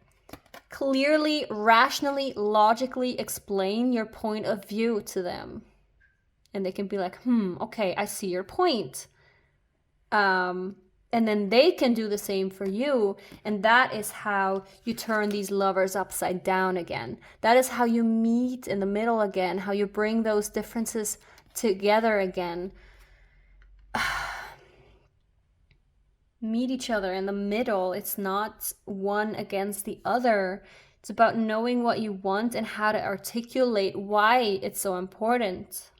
clearly, rationally, logically explain your point of view to them. And they can be like, okay, I see your point. And then they can do the same for you. And that is how you turn these lovers upside down again. That is how you meet in the middle again, how you bring those differences together again. Meet each other in the middle. It's not one against the other. It's about knowing what you want and how to articulate why it's so important.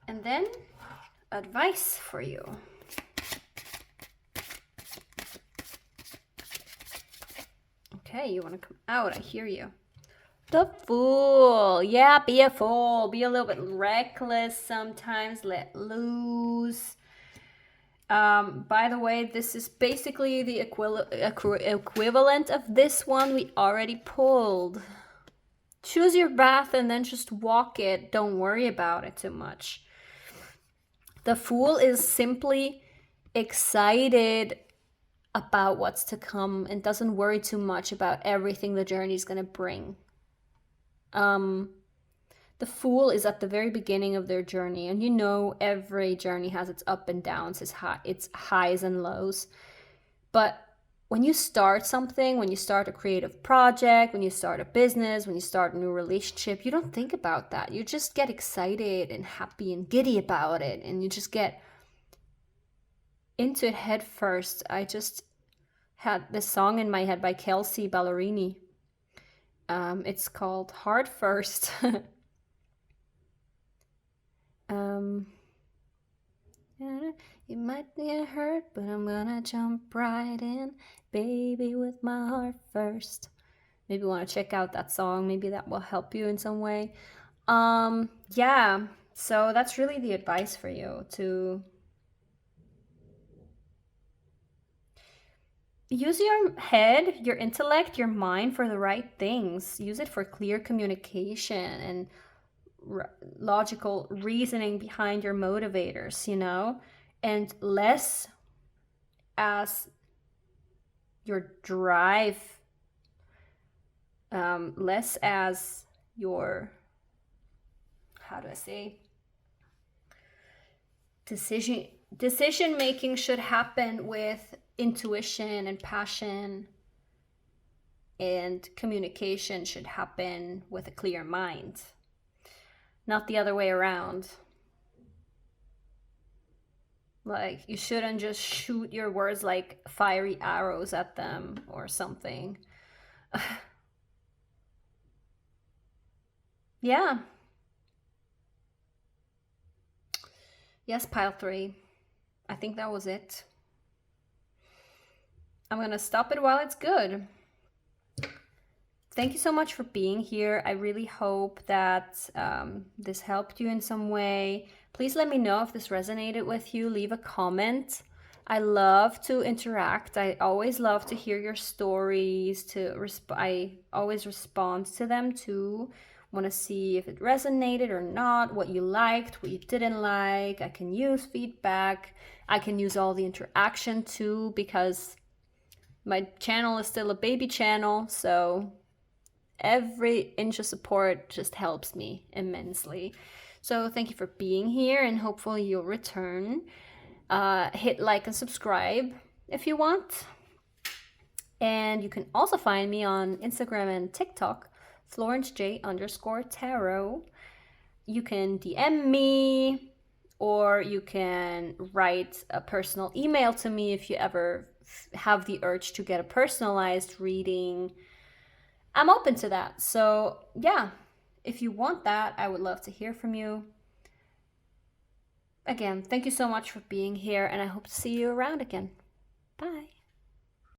And then, advice for you. Okay, you want to come out, I hear you. The Fool. Yeah, be a fool. Be a little bit reckless sometimes. Let loose. By the way, this is basically the equivalent of this one we already pulled. Choose your path and then just walk it. Don't worry about it too much. The Fool is simply excited about what's to come and doesn't worry too much about everything the journey is going to bring. The Fool is at the very beginning of their journey, and you know every journey has its up and downs, its highs and lows. But when you start something, when you start a creative project, when you start a business, when you start a new relationship, you don't think about that. You just get excited and happy and giddy about it, and you just get into it head first. I just had this song in my head by Kelsey Ballerini. It's called Heart First. It might be a hurt, but I'm gonna jump right in, baby, with my heart first. Maybe you want to check out that song. Maybe that will help you in some way. Yeah, so that's really the advice for you, to use your head, your intellect, your mind for the right things. Use it for clear communication and logical reasoning behind your motivators, you know, and less as your drive, less as your, how do I say, decision making should happen with intuition and passion, and communication should happen with a clear mind, not the other way around. Like, you shouldn't just shoot your words like fiery arrows at them or something. Yeah. Yes, pile 3. I think that was it. I'm gonna stop it while it's good. Thank you so much for being here. I really hope that this helped you in some way. Please let me know if this resonated with you. Leave a comment. I love to interact. I always love to hear your stories. I always respond to them too. Want to see if it resonated or not, what you liked, what you didn't like. I can use feedback. I can use all the interaction too, because my channel is still a baby channel, so every inch of support just helps me immensely. So thank you for being here, and hopefully you'll return. Hit like and subscribe if you want. And you can also find me on Instagram and TikTok, florencej_tarot. You can DM me, or you can write a personal email to me if you ever have the urge to get a personalized reading. I'm open to that. So yeah, if you want that, I would love to hear from you. Again, thank you so much for being here, and I hope to see you around again. Bye.